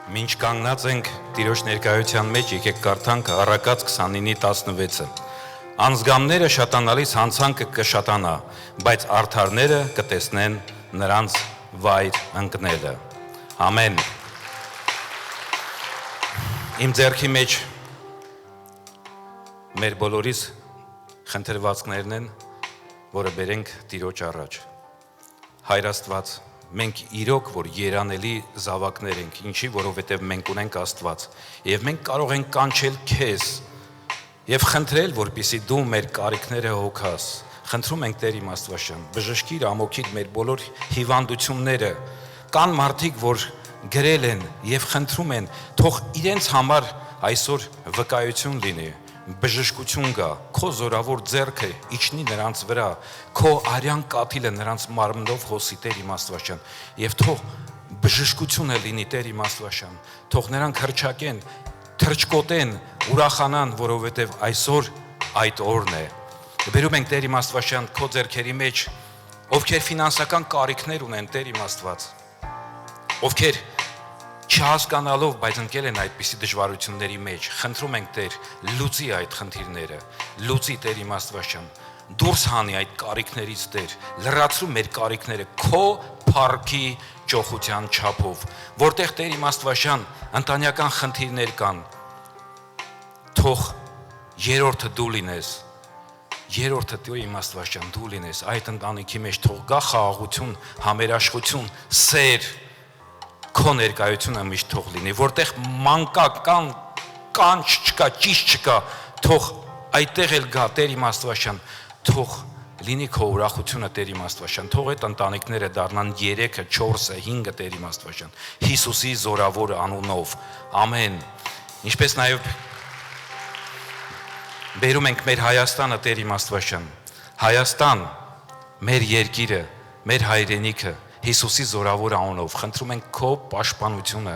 Մինչ կանգնած ենք Տիրոջ ներկայության մեջ, եկեք կարդանք Առակաց 29:16-ը։ Անզգամները շատանալիս հանցանքը կշատանա, բայց արդարները կտեսնեն նրանց վայր ընկնելը։ Ամեն։ Իմ ձեռքի մեջ մեր բոլորիս խնդրվածքներն են, որը բերենք Տիրոջ առաջ։ Հայր Աստված, մենք իրոք որ երանելի զավակներ ենք, ինչի, որովհետև մենք ունենք Աստված, եւ մենք կարող ենք կանչել քեզ եւ խնդրել, որպեսզի դու մեր կարիքները հոգաս։ Խնդրում ենք Տեր իմ Աստվածաշան, բժշկիր ամոքիր մեր բոլոր հիվանդությունները։ Կան մարդիկ, որ գրել են եւ խնդրում են, թող իրենց համար այսօր վկայություն լինի, բժշկություն գա, քո զորավոր ձեռքը իջնի նրանց վրա, քո արյան կաթիլը նրանց մարմնով հոսի Տեր իմ Աստվածաշան, եւ թող բժշկությունը լինի Տեր իմ Աստվածաշան, թող նրանք հրճակեն, թրջկոտեն, ուրախանան, որովհետև այսօր այդ օրն է։ Բերում ենք Տեր իմ Աստվածաշան քո ձեռքերի մեջ, ովքեր ֆինանսական կարիքներ ունեն, Տեր իմ Աստված, ովքեր չհասկանալով, բայց ընկել են այդպիսի դժվարությունների մեջ, խնդրում ենք Տեր, լուծի այդ խնդիրները, լուծի Տեր իմ Աստվածաշան, դուրս հանի այդ կարիքներից Տեր, լրացրու մեր կարիքները քո փառքի ճոխության չափով, որտեղ Տեր իմ Աստվածաշան ընտանեկան խնդիրներ կան, թող երրորդը դու լինես, երրորդը Տեր իմ Աստվածաշան դու լինես, այդ ընտանիքի մեջ թող գա խաղաղություն, համերաշխություն, սեր, քո ներկայությունը միշտ թող լինի, որտեղ մանկական կանչ չկա, ճիշտ չկա, թող այդտեղ էլ գա Տեր իմ Աստվածաշան, թող լինի քո ուրախությունը Տեր իմ Աստվածաշան, թող այդ ընտանիքները դառնան 3-ը, 4-ը, 5-ը Տեր իմ Աստվածաշան, Հիսուսի զորավոր անունով, ամեն, ինչպես նաև բերում ենք մեր Հայաստանը Տեր իմ Աստվածաշան, Հայաստան, մեր երկիրը, մեր հայրենիքը, Հիսուսի զորավոր անունով, խնդրում ենք քո պաշտպանությունը,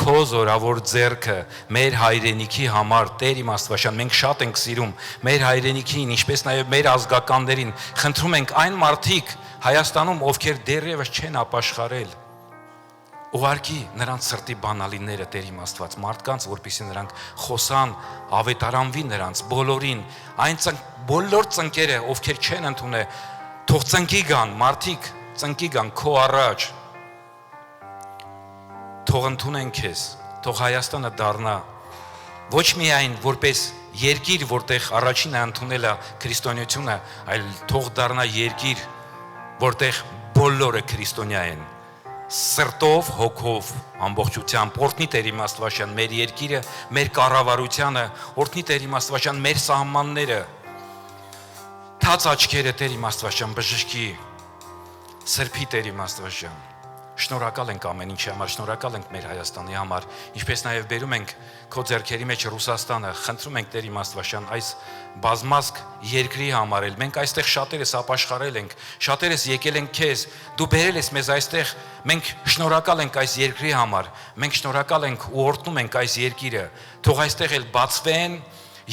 քո զորավոր ձեռքը մեր հայրենիքի համար, Տեր իմ Աստվածաշան, մենք շատ ենք սիրում մեր հայրենիքին, ինչպես նաև մեր ազգականներին, խնդրում ենք այն մարդիկ Հայաստանում, ովքեր դեռևս չեն ապաշխարել, ուղարկի նրանց սրտի բանալիները Տեր իմ Աստված, մարդկանց, որպեսզի նրանք խոսան, ավետարանվի նրանց, բոլորին, այն բոլոր ծնկերը, ովքեր չեն ընդունել, թող ծնկի գան, մարդիկ ծնկի գան քո առաջ, թող ընդունեն քեզ, թող Հայաստանը դառնա ոչ միայն որպես երկիր, որտեղ առաջինը ընդունել է քրիստոնեությունը, այլ թող դառնա երկիր, որտեղ բոլորը քրիստոնյա են, սրտով, հոգով, ամբողջությամբ, օրհնի Տեր իմ Աստվածաշան մեր երկիրը, մեր կառավարությանը, օրհնի Տեր իմ Աստվածաշան մեր սահմանները, թաց աչքերը Տեր իմ Աստվածաշան բժշկի, սրբի Տեր իմ Աստվածաշան, շնորհակալ ենք ամեն ինչի համար, շնորհակալ ենք մեր Հայաստանի համար, ինչպես նաև բերում ենք քո ձեռքերի մեջ Ռուսաստանը, խնդրում ենք Տեր իմ Աստվածաշան այս բազմազգ երկրի համար էլ, մենք այստեղ շատերս ապաշխարել ենք, շատերս եկել ենք քեզ, դու բերել ես մեզ այստեղ, մենք շնորհակալ ենք այս երկրի համար, մենք շնորհակալ ենք ու օրհնում ենք այս երկիրը, թող այստեղ էլ բացվեն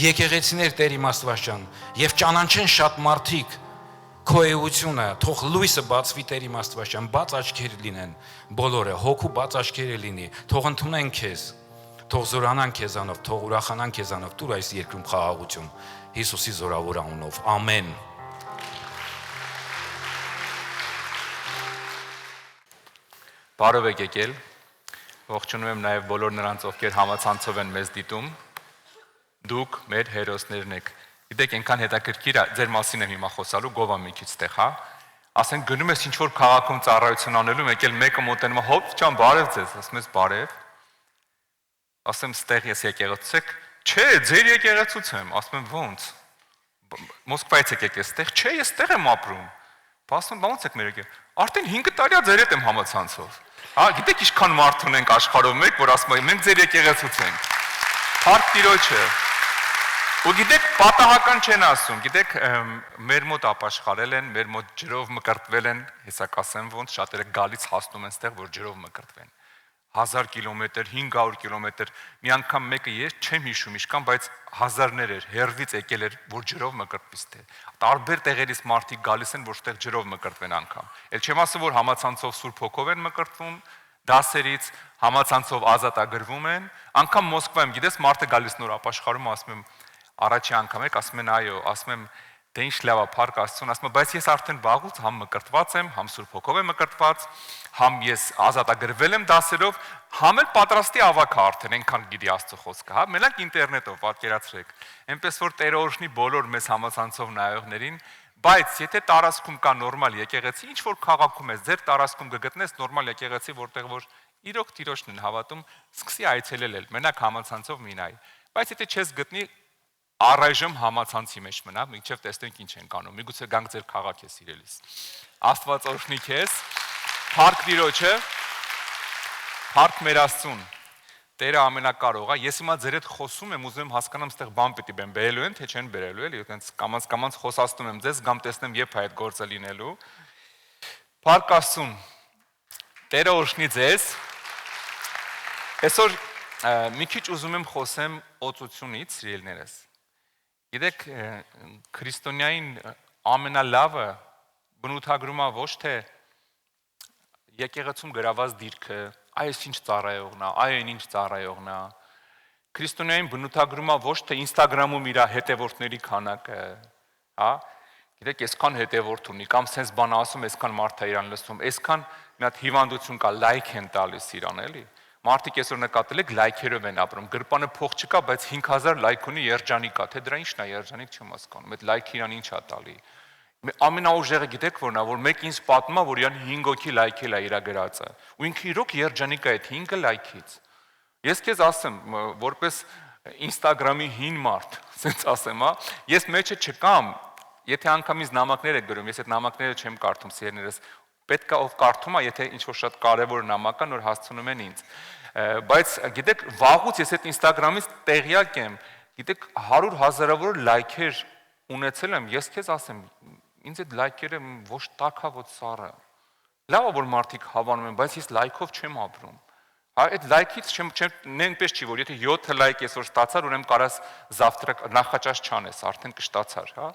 եկեղեցիներ Տեր իմ Աստվածաշան եւ ճանաչեն շատ մարդիկ քո էությունը, թող լույսը բացվի Տեր իմ Աստվածաշան, բաց աչքեր լինեն, բոլորը, հոգու բաց աչքերը լինի, թող ընդունեն քեզ, թող զորանան քեզանով, թող ուրախանան քեզանով, տուր այս երկրում խաղաղություն, Հիսուսի զորավոր անունով, ամեն։ Բարև եք եկել, ողջունում եմ նաև բոլոր նրանց, ովքեր համացանցով են մեզ դիտում, դուք մեր հերոսներն եք։ Գիտեք, այնքան հետաքրքիր է, ձեր մասին եմ հիմա խոսալու, գովա մի քիչ տեղ, հա։ Ասենք գնում ես ինչ-որ քաղաքում ծառայություն անելու, եկել մեկը մոտենում է, հոպ, ջան, բարև ձեզ, ասում ես բարև։ Ասեմ, ստեղ ես եկեղեցուց եք, չէ, ձեր եկեղեցուց եմ, ասում եմ, ո՞նց։ Մոսկվայից եք եկել, ստեղ, չէ, ես ստեղ եմ ապրում։ Ասում եմ, ո՞նց եք մեր եկել։ Արդեն 5 տարի է ձեր հետ եմ համացանցով։ Հա, գիտեք ինչքան մարդ ունենք աշխարհում մեկ, որ ասում են, մենք ձեր եկեղեցուց ենք։ Փառք Տիրոջը։ Ու գիտեք, պատահական չեն ասում, գիտեք, մեր մոտ ապաշխարել են, մեր մոտ ջրով մկրտվել են, հեսա կասեմ ոնց, շատերը գալից հասնում են ստեղ, որ ջրով մկրտվեն, 1000 կիլոմետր, 500 կիլոմետր, մի անգամ մեկը ես չեմ հիշում իշքան, բայց հազարներ էր, հերվից եկել էր, որ ջրով մկրտվից թե, տարբեր տեղերից մարդիկ գալիս են, որ ստեղ ջրով մկրտվեն անգամ, էլ չեմ ասում, որ համացանցով Սուրբ Հոգով են մկրտվում, դասերից համացանցով ազատագրվում են, անգամ Մոսկվայում, գիտես, մարդը գալիս նոր ապաշխարում, ասում եմ, առաջի անգամ եք, ասում են այո, ասում եմ, դե ինչ լավ է, փառք Աստծուն, ասում եմ, բայց ես արդեն վաղուց համ մկրտված եմ, համ Սուրբ Հոգով եմ մկրտված, համ ես ազատագրվել եմ դասերով, համ էլ պատրաստի ավակ արդեն, այնքան գիտի Աստծո խոսքը, հա, մենակ ինտերնետով պատկերացրեք, այնպես որ Տերը օրհնի բոլոր մեզ համացանցով նայողներին, բայց եթե տարածքում կա նորմալ եկեղեցի, ինչ որ քաղաքում ես, ձեր տարածքում կգտնես նորմալ եկեղեցի, որտեղ որ իրոք Տիրոջն են հավատում, սկսի այցելել, մենակ համացանցով մի նայ, բայց եթե չես գտնի, առայժմ համացանցի մեջ մնա, մինչև տեսնենք ինչ ենք անում, միգուցե գանք ձեր քաղաք է սիրելիս։ Աստված օրհնի քեզ, փառք Տիրոջը, փառք մեր Աստծուն, Տերը ամենակարող է, ես հիմա ձեր հետ խոսում եմ, ուզում եմ հասկանամ, ստեղ բան պիտի բեմ բերելու են, թե չեն բերելու, էլի, այտենց կամած խոսաստում եմ ձեզ, գամ տեսնեմ երբ է այդ գործը լինելու։ Փառք Աստծուն, Տերը օրհնի ձեզ։ Այսօր մի քիչ ուզում եմ խոսեմ օծությունից, սիրելիներս։ Գիտեք, քրիստոնյային ամենալավը բնութագրումը ոչ թե եկեղեցում գրաված դիրքը, այս ինչ ծառայողն է, այն ինչ ծառայողն է։ Քրիստոնյային բնութագրումը ոչ թե Instagram-ում իր հետևորդների քանակը, հա։ Գիտեք, այսքան հետևորդ ունի, կամ sense բան ասում, այսքան մարդ է իրան լսում, այսքան մի հատ հիվանդություն կա, լայք են տալիս իրան, էլի։ Մարդիկ այսօր նկատել եք լայքերով են ապրում, գրպանը փող չկա, բայց 5000 լայք ունի երջանիկ է, թե դրա ինչն է երջանիկ չեմ հասկանում, այդ լայքը իրան ինչ է տալի։ Ամենաուժեղը գիտեք որն է, որ մեկ ինձ պատմա, որ իրան 5 հոգի լայքել է իր գրածը, ու ինքը իրոք երջանիկ է այդ 5 լայքից։ Ես քեզ ասեմ, որպես Instagram-ի հին մարդ, ասենց ասեմ, հա, ես մեջը չկամ, եթե անգամից նամակներ եք գրում, ես այդ նամակները չեմ կարդում, սիրելիներս, պետք է ով կարդում է, եթե ինչ-որ շատ կարևոր նամակ է, նոր հասցնում են ինձ։ Բայց գիտեք, վաղուց ես այդ Instagram-ից տեղյակ եմ, գիտեք, 100 հազարավոր լայքեր ունեցել եմ, ես քեզ ասեմ, ինձ այդ լայքերը ոչ տակա, ոչ սառը։ Լավ է, որ մարդիկ հավանում են, բայց ես լայքով չեմ ապրում։ Հա, այդ լայքից նենպես չի, որ եթե 7 լայք այսօր ստացար, ուրեմն կարաս завтрак նախաճաշ չանես, արդեն կշտացար, հա։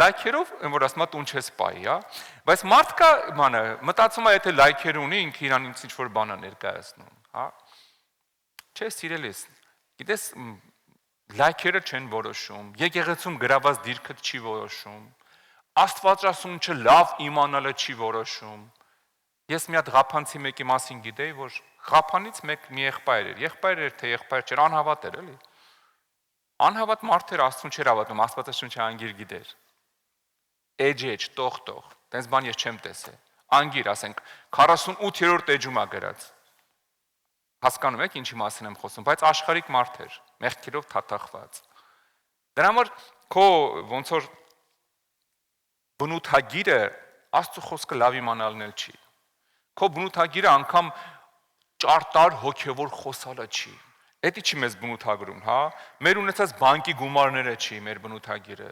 Լայքերով, որ ասում եմ, տուն չես պայի, հա։ Բայց մարդկա բանը մտածում է, եթե լայքեր ունի, ինքը իրան ինչ որ բան է ներկայացնում, հա։ Չէ, սիրելիս, գիտես, լայքերը չեն որոշում, եկեղեցում գրաված դիրքը չի որոշում, Աստվածաշունչը լավ իմանալը չի որոշում։ Ես մի հատ ղափանցի մեկի մասին գիտեի, որ ղափանից մեկ մի եղբայր էր, եղբայր էր, թե եղբայր չէր, անհավատ էր, էլի։ Անհավատ մարդ էր, Աստծուն չէր հավատում, Աստվածաշունչը անգիր գիտեր։ Էջ, տող, տենց բան ես չեմ տեսել։ Անգիր, ասենք, 48-րդ էջում է գրած։ Հասկանում եք ինչի մասին եմ խոսում, բայց աշխարհիկ մարդ էր, մեղքերով թաթախված։ Դրա համար քո ոնց որ բնութագիրը Աստծո խոսքը լավ իմանալն էլ չի։ Քո բնութագիրը անգամ ճարտար հոգևոր խոսալը չի։ Էդի չի մեզ բնութագրում, հա։ Մեր ունեցած բանկի գումարները չի մեր բնութագիրը։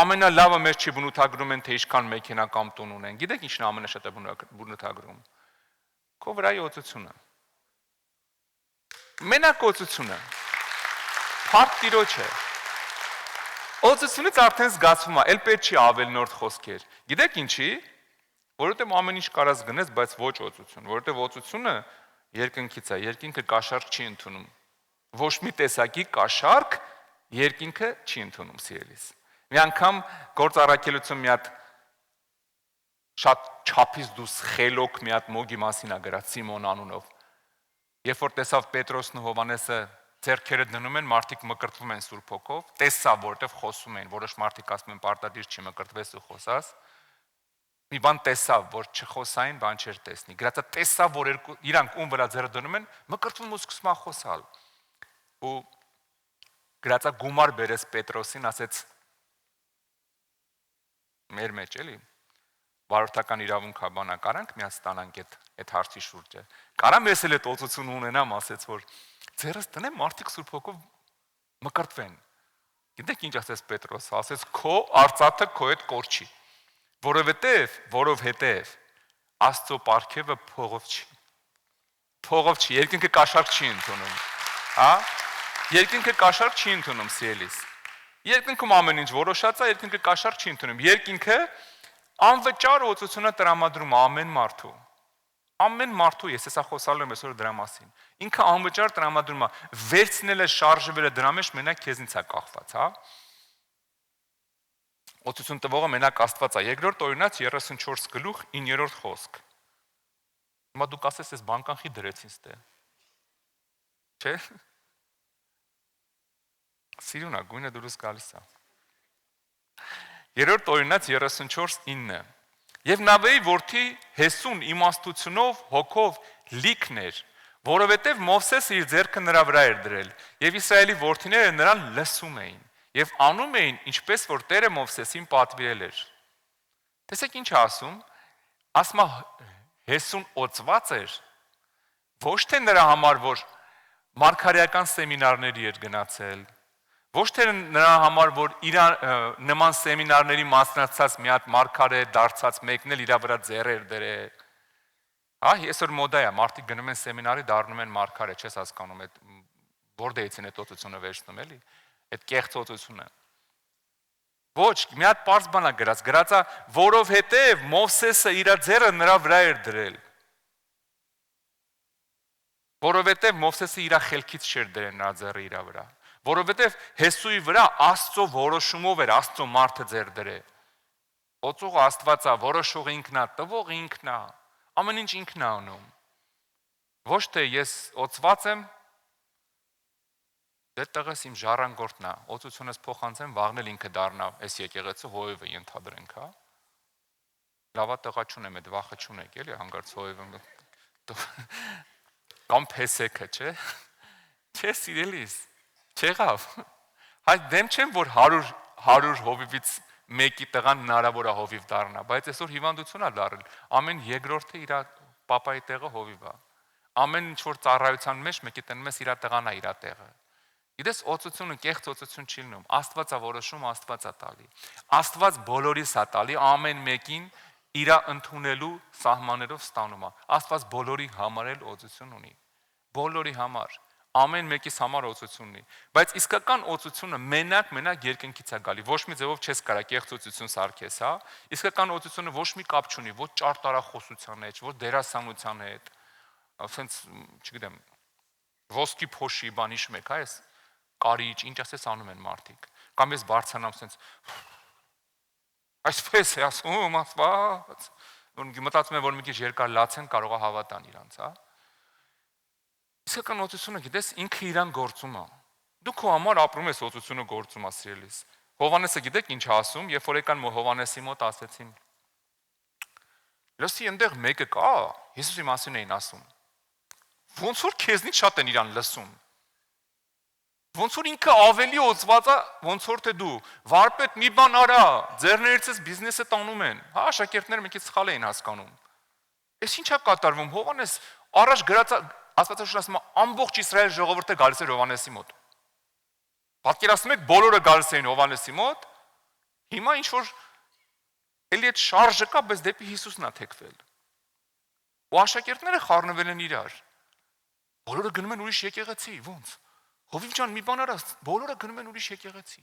Ամենալավը մեզ չի բնութագրում են, թե ինչքան մեքենա կամ տուն ունեն։ Գիտեք ինչն է ամենաշատը բնութագրում։ Քո վրայի օծությունը։ Մենակ օծությունը։ Փառք Տիրոջը։ Օծությունից արդեն զգացվում է, էլ պետք չի ավելնորդ խոսքեր։ Գիտեք ինչի։ Որովհետև ամեն ինչ կարաս գնես, բայց ոչ օծություն, որովհետև օծությունը երկնքից է, երկինքը կաշառք չի ընդունում։ Ոչ մի տեսակի կաշառք երկինքը չի ընդունում, սիրելիս։ Մի անգամ գործառաքելություն մի հատ շատ չափից դուրս խելոք մի հատ մոգի մասին է գրած Սիմոն անունով։ Երբ որ տեսավ Պետրոսն ու Հովանեսը ձեռքերը դնում են, մարդիկ մկրտվում են Սուրբ Հոգով, տեսավ, որովհետև խոսում են, որոշ մարդիկ ասում են պարտադիր չի մկրտվես ու խոսաս։ Մի բան տեսավ, որ չխոսային, բան չէր տեսնի։ Գրածա տեսավ, որ իրանք ում վրա ձեռը դնում են, մկրտվում ու սկսում է խոսալ։ Ու գրածա գումար բերեց Պետրոսին, ասեց մեր մեջ էլի վարորդական իրավունքա բանա կարանք միած ստանանք այդ հարցի շուրջը։ Կարամ ես էլ այդ օծություն ունենամ, ասեց, որ ձեռս տնեմ մարդիկ Սուրբ Հոգով մկրտվեն։ Գիտեք ինչ ասեց Պետրոսը, ասեց քո արծաթը քո հետ կորչի։ Որովհետև Աստծո պարգևը փողով չի։ Փողով չի, երկինքը կաշառք չի ընդունում։ Հա? Երկինքը կաշառք չի ընդունում, սիրելիս։ Երկինքում ամեն ինչ որոշած է, երկինքը կաշառք չի ընդունում։ Երկինքը անվճար օծությունը տրամադրում ամեն մարդու։ Ամեն մարդու ես հեսա խոսալու եմ այսօր դրա մասին։ Ինքը անվճար տրամադրում է, վերցնել է շարժվելը դրա մեջ մենակ քեզնից է կախված, հա։ Օծություն տվողը մենակ Աստված է։ Երկրորդ Օրինաց 34 գլուխ 9-րդ խոսք։ Հիմա դուք ասես ես բանկանխի դրեցին ստե։ Չէ՞։ Սիրունա, գույնը դուրս գալիս է։ Երրորդ Օրինաց 34:9 Եվ Նավեի որդի Հեսուն իմաստությունով հոգով լիքն էր, որովհետև Մովսեսը իր ձեռքը նրա վրա էր դրել, եւ Իսրայելի որդիները նրան լսում էին եւ անում էին ինչպես որ Տերը Մովսեսին պատվիրել էր։ Տեսեք ինչ ասում, ասма Հեսուն օծված էր, ոչ թե նրա համար որ մարգարեական սեմինարների էր գնացել, ոչ թե նրա համար, որ իր նման սեմինարների մասնակցած մի հատ մարգարե դարձած մեկն էլ իր վրա ձեռեր դրել։ Հա, այսօր մոդա է, մարդիկ գնում են սեմինարի, դառնում են մարգարե, չես հասկանում, այդ որտեղից են այդ օծությունը վերցնում, էլի, այդ կեղծ օծությունը։ Ոչ, մի հատ պարզ բան է գրած է, որովհետև Մովսեսը իր ձեռը նրա վրա էր դրել։ Որովհետև Մովսեսը իր խելքից չէր դրել նրա ձեռը իր վրա։ Որովհետև Հեսուի վրա Աստծո որոշումով էր Աստծո մարդը ձեռ դրել։ Օծողը Աստված է, որոշողը ինքն է, տվողը ինքն է, ամեն ինչ ինքն է անում։ Ոչ թե ես օծված եմ, դե տղես իմ ժառանգորդն է, օծությունս փոխանցեմ, վաղն էլ ինքը դառնա, այս եկեղեցու հովիվը ենթադրենք, հա։ Լավա տղա չունեմ, այդ վախը չունեք, էլի հանգարց հովիվը կամ փեսեքը, չէ։ Չէ, սիրելիս։ Չեղավ, հայ դեմ չեմ, որ 100 հովիվից մեկի տղան հնարավոր է հովիվ դառնա, բայց այսօր հիվանդություն է դառել, ամեն երկրորդը իր պապայի տեղը հովիվ է, ամեն ինչ որ ծառայության մեջ մեկի տնում ես իր տղան է իր տեղը, գիտես օծությունը կեղծ օծություն չի լինում, Աստված է որոշում, Աստված է տալի, Աստված բոլորիս է տալի, ամեն մեկին իր ընդունելու սահմաններով ստանում է, Աստված բոլորի համար էլ օծություն ունի, բոլորի համար Ամեն մեկիս համար օծություն ունի, բայց իսկական օծությունը մենակ երկնքից է գալի, ոչ մի ձևով չես կարա կեղծ օծություն սարքես, հա, իսկական օծությունը ոչ մի կապ չունի, ոչ ճարտարախոսության հետ, ոչ դերասանության հետ, ասենց, չգիտեմ, ոսկի փոշի բան հիշում եք, հա, այս կարիճ, ինչ ասես անում են մարդիկ, կամ ես բարձրանամ ասենց, այսպես է ասում, Աստված, մտածում եմ, որ մի քիչ երկար լացեն, կարող է հավատան իրանց, հա, Իսկական օծությունը գիտես ինքը իրան գործում է։ Դու քո համար ապրում ես օծությունը գործում է սիրելիս։ Հովանեսը գիտեք ինչ ասում, երբ որ եկան Հովանեսի մոտ ասեցին։ Լսի այնտեղ մեկը կա, Հիսուսի մասին էին ասում։ Ոնց որ քեզնից շատ են իրան լսում։ Ոնց որ ինքը ավելի օծված է, ոնց որ թե դու։ Վարպետ մի բան արա, ձեռներիցս բիզնեսը տանում են։ Հա, աշակերտները մի քիչ սխալ էին հասկանում։ Էս ի՞նչ է կատարվում։ Հովանես առաջ գրած Աստվածաշունչը ասում է ամբողջ Իսրայել ժողովուրդը գալիս էր Հովանեսի մոտ։ Պատկերացնում եք բոլորը գալիս էին Հովանեսի մոտ, հիմա ինչ որ էլի այդ շարժը կա, բայց դեպի Հիսուսն է թեքվել։ Ու աշակերտները խառնվել են իրար։ Բոլորը գնում են ուրիշ եկեղեցի, ո՞նց։ Հովիվ ջան, մի բան արա, բոլորը գնում են ուրիշ եկեղեցի։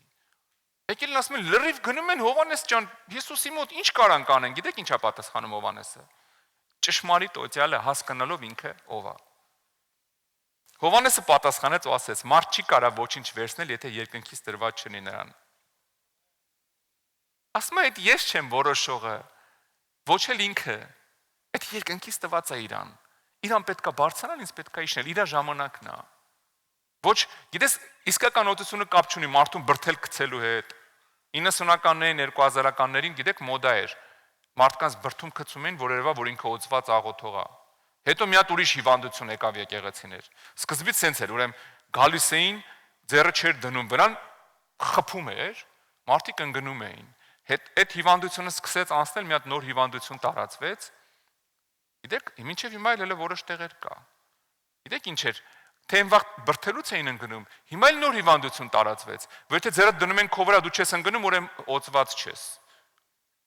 Եկել են ասում են լրիվ գնում են Հովանես ջան, Հիսուսի մոտ ինչ կարանք անեն, գիտեք ինչա պատասխանում Հովանեսը։ Ճշմարիտ օծյալը հասկանալով ինքը ով է։ Հովանեսը պատասխանեց ու ասեց. «Մարդ չի կարա ոչինչ վերցնել, եթե երկնքից տրված չնի նրան»։ Ասում է, այդ ես չեմ որոշողը, ոչ էլ ինքը, այդ երկնքից տված է իրան։ Իրան պետքա բարձրանալ, ինձ պետքա իջնել, իր ժամանակն է։ Ոչ, գիտես, իսկական օծությունը կապ չունի մարդուն բրթել գցելու հետ։ 90-ականներին, 2000-ականներին, գիտեք, մոդա էր։ Մարդկանց բրթում գցում էին, որ երևա, որ ինքը օծված աղոթող է։ Հետո մի հատ ուրիշ հիվանդություն եկավ եկեղեցիներ։ Սկզբից սենց էր, ուրեմն գալիս էին, ձեռը չէր դնում վրան, խփում էր, մարդիկ ընկնում էին։ Այդ հիվանդությունը սկսեց անցնել, մի հատ նոր հիվանդություն տարածվեց։ Գիտեք, մինչև հիմա էլ որոշ տեղեր կա։ Գիտեք ինչ էր, թե այն վաղ բրթելուց էին ընկնում, հիմա էլ նոր հիվանդություն տարածվեց, որ եթե ձեռը դնում են քո վրա, դու չես ընկնում, ուրեմն օծված չես։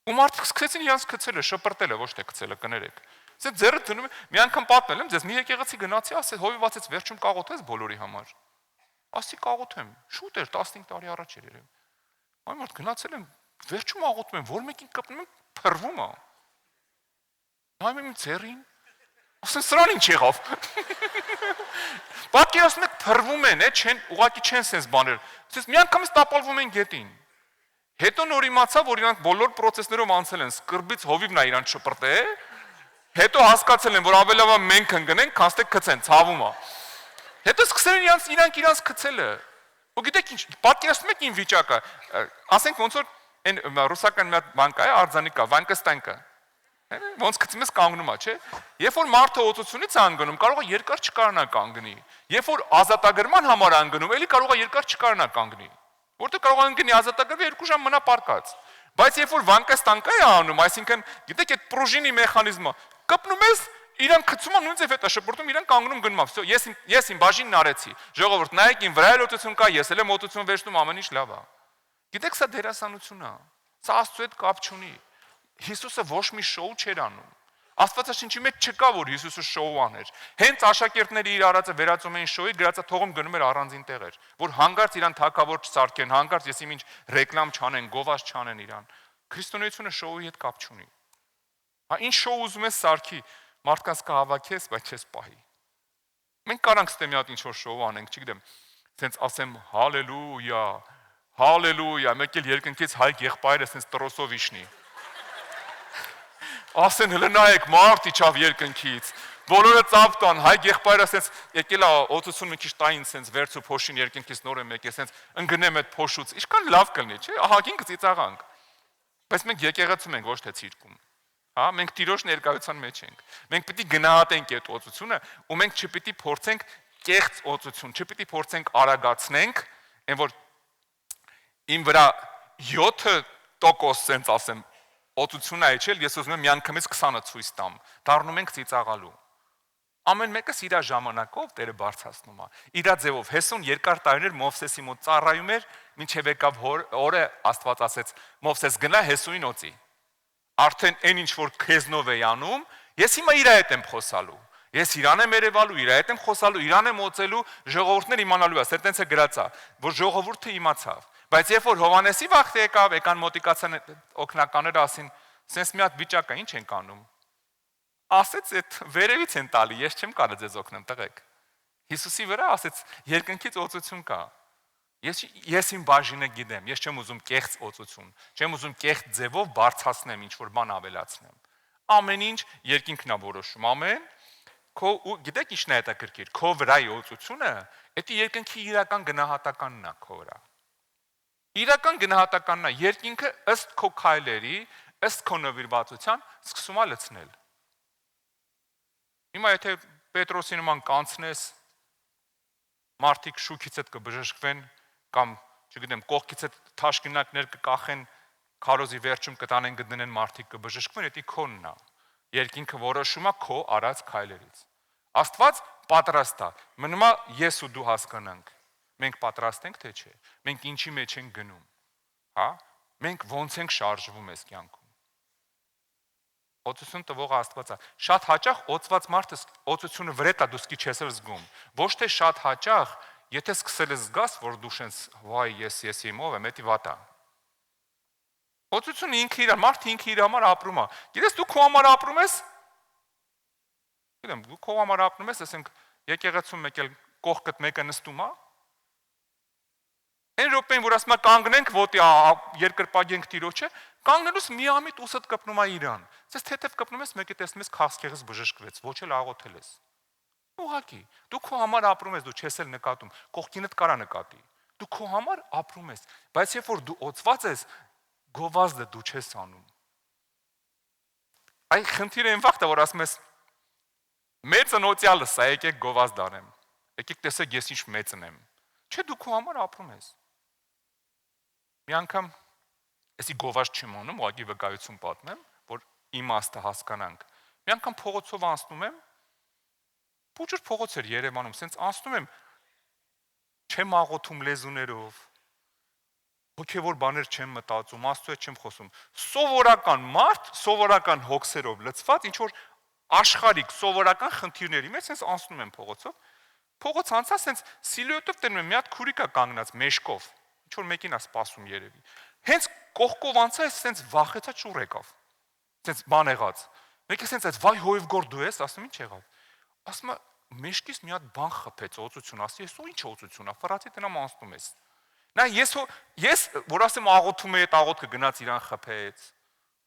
Ու մարդիկ սկսեցին իրանց գցելը, շպրտելը, ոչ թե գցելը, կներեք։ Ձեր ձեռը դնում է, մի անգամ պատմել եմ, ձեզ մի եկեղեցի գնացի, ասեց, հովիվացից վերջում կաղոթես բոլորի համար։ Ասի կաղոթեմ, շուտ էր 15 տարի առաջ էր երևի։ Այ մարդ գնացել եմ, վերջում աղոթում եմ, որ մեկին կպնում եմ, փռվում է։ Նայում եմ ձեռին, Ասեն սրան ինչ եղավ։ Պատկերացնում եք թռվում են, չեն ուղակի չեն sense բաներ։ Ասես մի անգամից տապալվում են գետին։ Հետո նոր իմացա, որ իրանք բոլոր process-ներով անցել են, սկրբից հովիվն է իրան շպրտե, հետո հասկացել են, որ ավելավա մենք ընկնենք, քան թե գցեն, ցավում է։ Հետո սկսել են իրանք գցելը։ Ու գիտեք ինչ, պատկերացնում եք ին վիճակը, ասենք ոնց որ այն ռուսական մի հատ բան կա, արձանիկա, Վանկստայնկա։ Ոնց գցում ես կանգնում է, չէ՞։ Երբ որ մարդը օծությունից է անգնում, կարող է երկար չկարանա կանգնի։ Երբ որ ազատագրման համար անգնում, էլի կարող է երկար չկարանա կանգնի։ Որտեղ կարող է անգնի ազատագրվի 2 ժամ մնա պարկած։ Բայց երբ որ Վանկստայնկա է անում, այսինքն գիտեք այդ պրուժինի մեխանիզմը, կպնում ես իրան գցում են նույնպես հետ է շփորտում, իրան կանգնում գնում։ Всё, ես իմ բաժինն արեցի։ Ժողովուրդ, նայեք, իմ վրա էլ օծություն կա, ես էլ եմ օծություն վերցնում, ամեն ինչ լավ է։ Գիտեք, սա դերասանություն է։ Սա Աստծո հետ կապ չունի։ Հիսուսը ոչ մի շոու չէր անում։ Աստվածաշնչի մեջ չկա, որ Հիսուսը շոու աներ։ Հենց աշակերտները իր արածը վերածում էին շոուի, գրածը թողում գնում էր առանձին տեղեր, որ հանգարց իրան թակավոր չսարքեն, հանգարց ես ինչ ռեկլամ չանեն, գովազ չանեն իրան։ Քրիստոնեությունը շոուի հետ կապ չունի։ Հա ինչ շոու ուզում ես սարքի, մարդկանց կհավաքես, բայց չես պահի։ Մենք կարանք ստե մի հատ ինչ որ շոու անենք, չգիտեմ, ասենց ասեմ հալելույա, հալելույա, մեկ էլ երկնքից հայ եղբայրը ասենց տրոսով իշնի։ Ասեն հələ նայեք, մարդ իջավ երկնքից։ Բոլորը ծափ տան, հայ եղբայրը ասենց եկել է օծություն մի քիչ տային ասենց վերցու փոշին երկնքից նոր եմ եկել, ասենց ընկնեմ այդ փոշուց։ Ինչքան լավ կլինի, չէ՞։ Ահագին կծիծաղանք։ Բայց մենք եկեղեցում ենք, ոչ թե ցիրկում։ Հա, մենք Տիրոջ ներկայության մեջ ենք։ Մենք պիտի գնահատենք այդ օծությունը, ու մենք չպիտի փորձենք կեղծ օծություն, չպիտի փորձենք արագացնենք, այն որ իմ վրա 7% sense ասեմ օծություն է իջել, ես ուզում եմ միանգամից 20-ը ցույց տամ։ Դառնում ենք ծիծաղալու։ Ամեն մեկը իր ժամանակով Տերը բարձրացնում է։ Իր ձևով Հեսուն երկար տարիներ Մովսեսի մոտ ծառայում էր, մինչև եկավ օրը Աստված ասեց. Մովսես գնա Հեսուին օծի։ Արդեն այն ինչ որ քեզնով է անում, ես հիմա իր հետ եմ խոսալու։ Ես իրան եմ երևալու, իր հետ եմ խոսալու, իրան եմ օծելու, ժողովուրդներ իմանալու է, սերտենց է գրածա, որ ժողովուրդը իմացավ։ Բայց երբ որ Հովանեսի վախտը եկավ, եկան մոտիկացան օգնականները ասին, «Սենց մի հատ վիճակ է, ինչ ենք անում»։ Ասեց, «Այդ վերևից են տալի, ես չեմ կարող ձեզ օգնեմ, տղեկ»։ Հիսուսի վրա ասեց, երկնքից օծություն կա։ Ես իմ բաժինը գիտեմ, ես չեմ ուզում կեղծ օծություն, չեմ ուզում կեղծ ձևով բարձրացնեմ, ինչ որ բան ավելացնեմ։ Ամեն ինչ երկինքն է որոշում, ամեն։ Քո գիտեք ինչն է հետաքրքիր, քո վրայի օծությունը, դա երկնքի իրական գնահատականն է քո վրա։ Իրական գնահատականն է, երկինքը ըստ քո քայլերի, ըստ քո նվիրվածության սկսում է լցնել։ Հիմա եթե Պետրոսի նման կանցնես, մարդիկ շուքից հետ կբժշկվեն, կամ, չգիտեմ, կողքից հետ թաշկինակներ կկախեն, քարոզի վերջում կտանեն գտնեն մարդիկ կբժշկվեն, դա քոնն է։ Երկինքը որոշում է քո արած քայլերից։ Աստված պատրաստ է, մնում է ես ու դու հասկանանք։ Մենք պատրաստ ենք, թե չէ։ Մենք ինչի մեջ ենք գնում։ Հա? Մենք ոնց ենք շարժվում այս կյանքում։ Օծություն տվողը Աստված է։ Շատ հաճախ օծված մարդը օծությունը վրետ է դուսկի չես զգում։ Ոչ թե շատ հաճախ, եթե սկսել ես զգաս, որ դու շենց վայ ես իմ ով եմ, դա վատ է։ Օծությունը ինքը իր մարդը ինքը իր համար ապրում է։ Գիտես դու քո համար ապրում ես։ Գիտեմ, դու քո համար ապրում ես, ասենք եկեղեցում մեկ էլ կողքդ մեկը նստում է։ Այն րոպեին, որ ասում է կանգնենք, ոտի երկրպագենք Տիրոջը, կանգնելուց միամիտ ուսդ կպնում է իրան։ Ձեզ թեթև կպնում ես, մեկը տեսնում ես քաղցկեղից բժշկվեց, ոչ էլ աղոթել ես։ Ուղղակի, դու քո համար ապրում ես, դու չես էլ նկատում, կողքինդ կարա նկատի։ Դու քո համար ապրում ես, բայց երբ որ դու օծված ես, գովազդը դու չես անում։ Այ խնդիրը այն վաղտը, որ ասում ես մեծ ընոցյալը սա, եկեք գովազդ անեմ։ Եկեք տեսեք ես ինչ մեծն եմ։ Չէ, դու քո համար ապրում ես։ Մի անգամ էսի գովազդ չեմ անում, ուղղակի վկայություն պատմեմ, որ իմաստը հասկանանք։ Մի անգամ փողոցով անցնում եմ, փոքր փողոց էր Երևանում, սենց անցնում եմ, չեմ աղոթում լեզուներով, հոգևոր բաներ չեմ մտածում, Աստծո հետ չեմ խոսում։ Սովորական մարդ, սովորական հոգսերով լցված, ինչ որ աշխարհիկ սովորական խնդիրների մեջ սենց անցնում եմ փողոցով։ Փողոց անցա, սենց սիլուետով տենում եմ մի հատ քուրիկա կանգնած մեշկով, ինչ որ մեկին է սպասում երևի։ Հենց կողքով անցա, սենց վախեցա ճուռ եկավ։ Սենց բան եղած։ Մեկը ասենց այդ վայ հոյվ գոր դու ես, ասում ինչ եղավ։ Ասում է մեջքից մի հատ բան խփեց օծություն, ասի ես ու ինչ օծություն է, ֆրացի տնամ անցնում ես։ Նա ես որ ասեմ աղոթում էի, այդ աղոթքը գնաց իրան խփեց։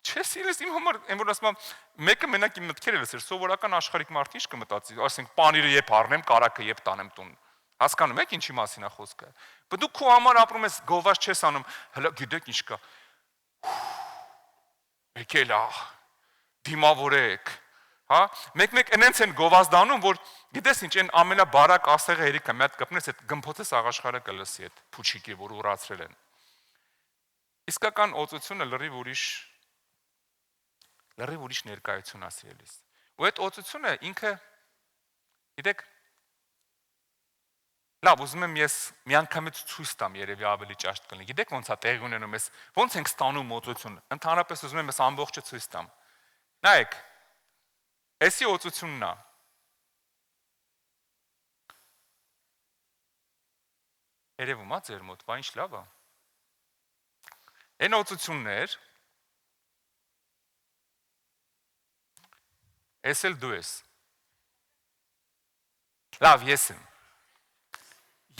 Չէ, սիրես իմ համար, այն որ ասում եմ, մեկը մենակ իմ մտքերը լսեր, սովորական աշխարհիկ մարդ ինչ կմտածի, ասենք պանիրը եփ առնեմ, կարակը եփ տանեմ տուն։ Հասկանում եք ինչի մասին է խոսքը։ Բայց դու քո համար ապրում ես, գովազ չես անում, հələ գիտեք ինչ կա։ Եկել ա, դիմավորեք, հա, մեկ այնց են գովազդանում, որ գիտես ինչ, այն ամենաբարակ ասեղը հերիքա, մի հատ կպնես, այդ գմփոցես աղաշխարը կլսի այդ փուչիկի, որ ուրացրել են։ Իսկական օծությունը լրիվ ուրիշ ներկայություն ասելիս։ Ու այդ օծությունը ինքը, գիտեք, լավ, ուզում եմ ես միանգամից ցույց տամ, երևի ավելի ճաշտ կլինի։ Գիտեք ոնց է տեղի ունենում ես, ոնց ենք ստանում օծություն։ Ընդհանրապես ուզում եմ ես ամբողջը ցույց տամ։ Նայեք, էսի օծությունն է։ Երևում է ձեր մոտ, բա ինչ լավ է։ Այն օծություններ, ես էլ դու ես։ Լավ, ես եմ։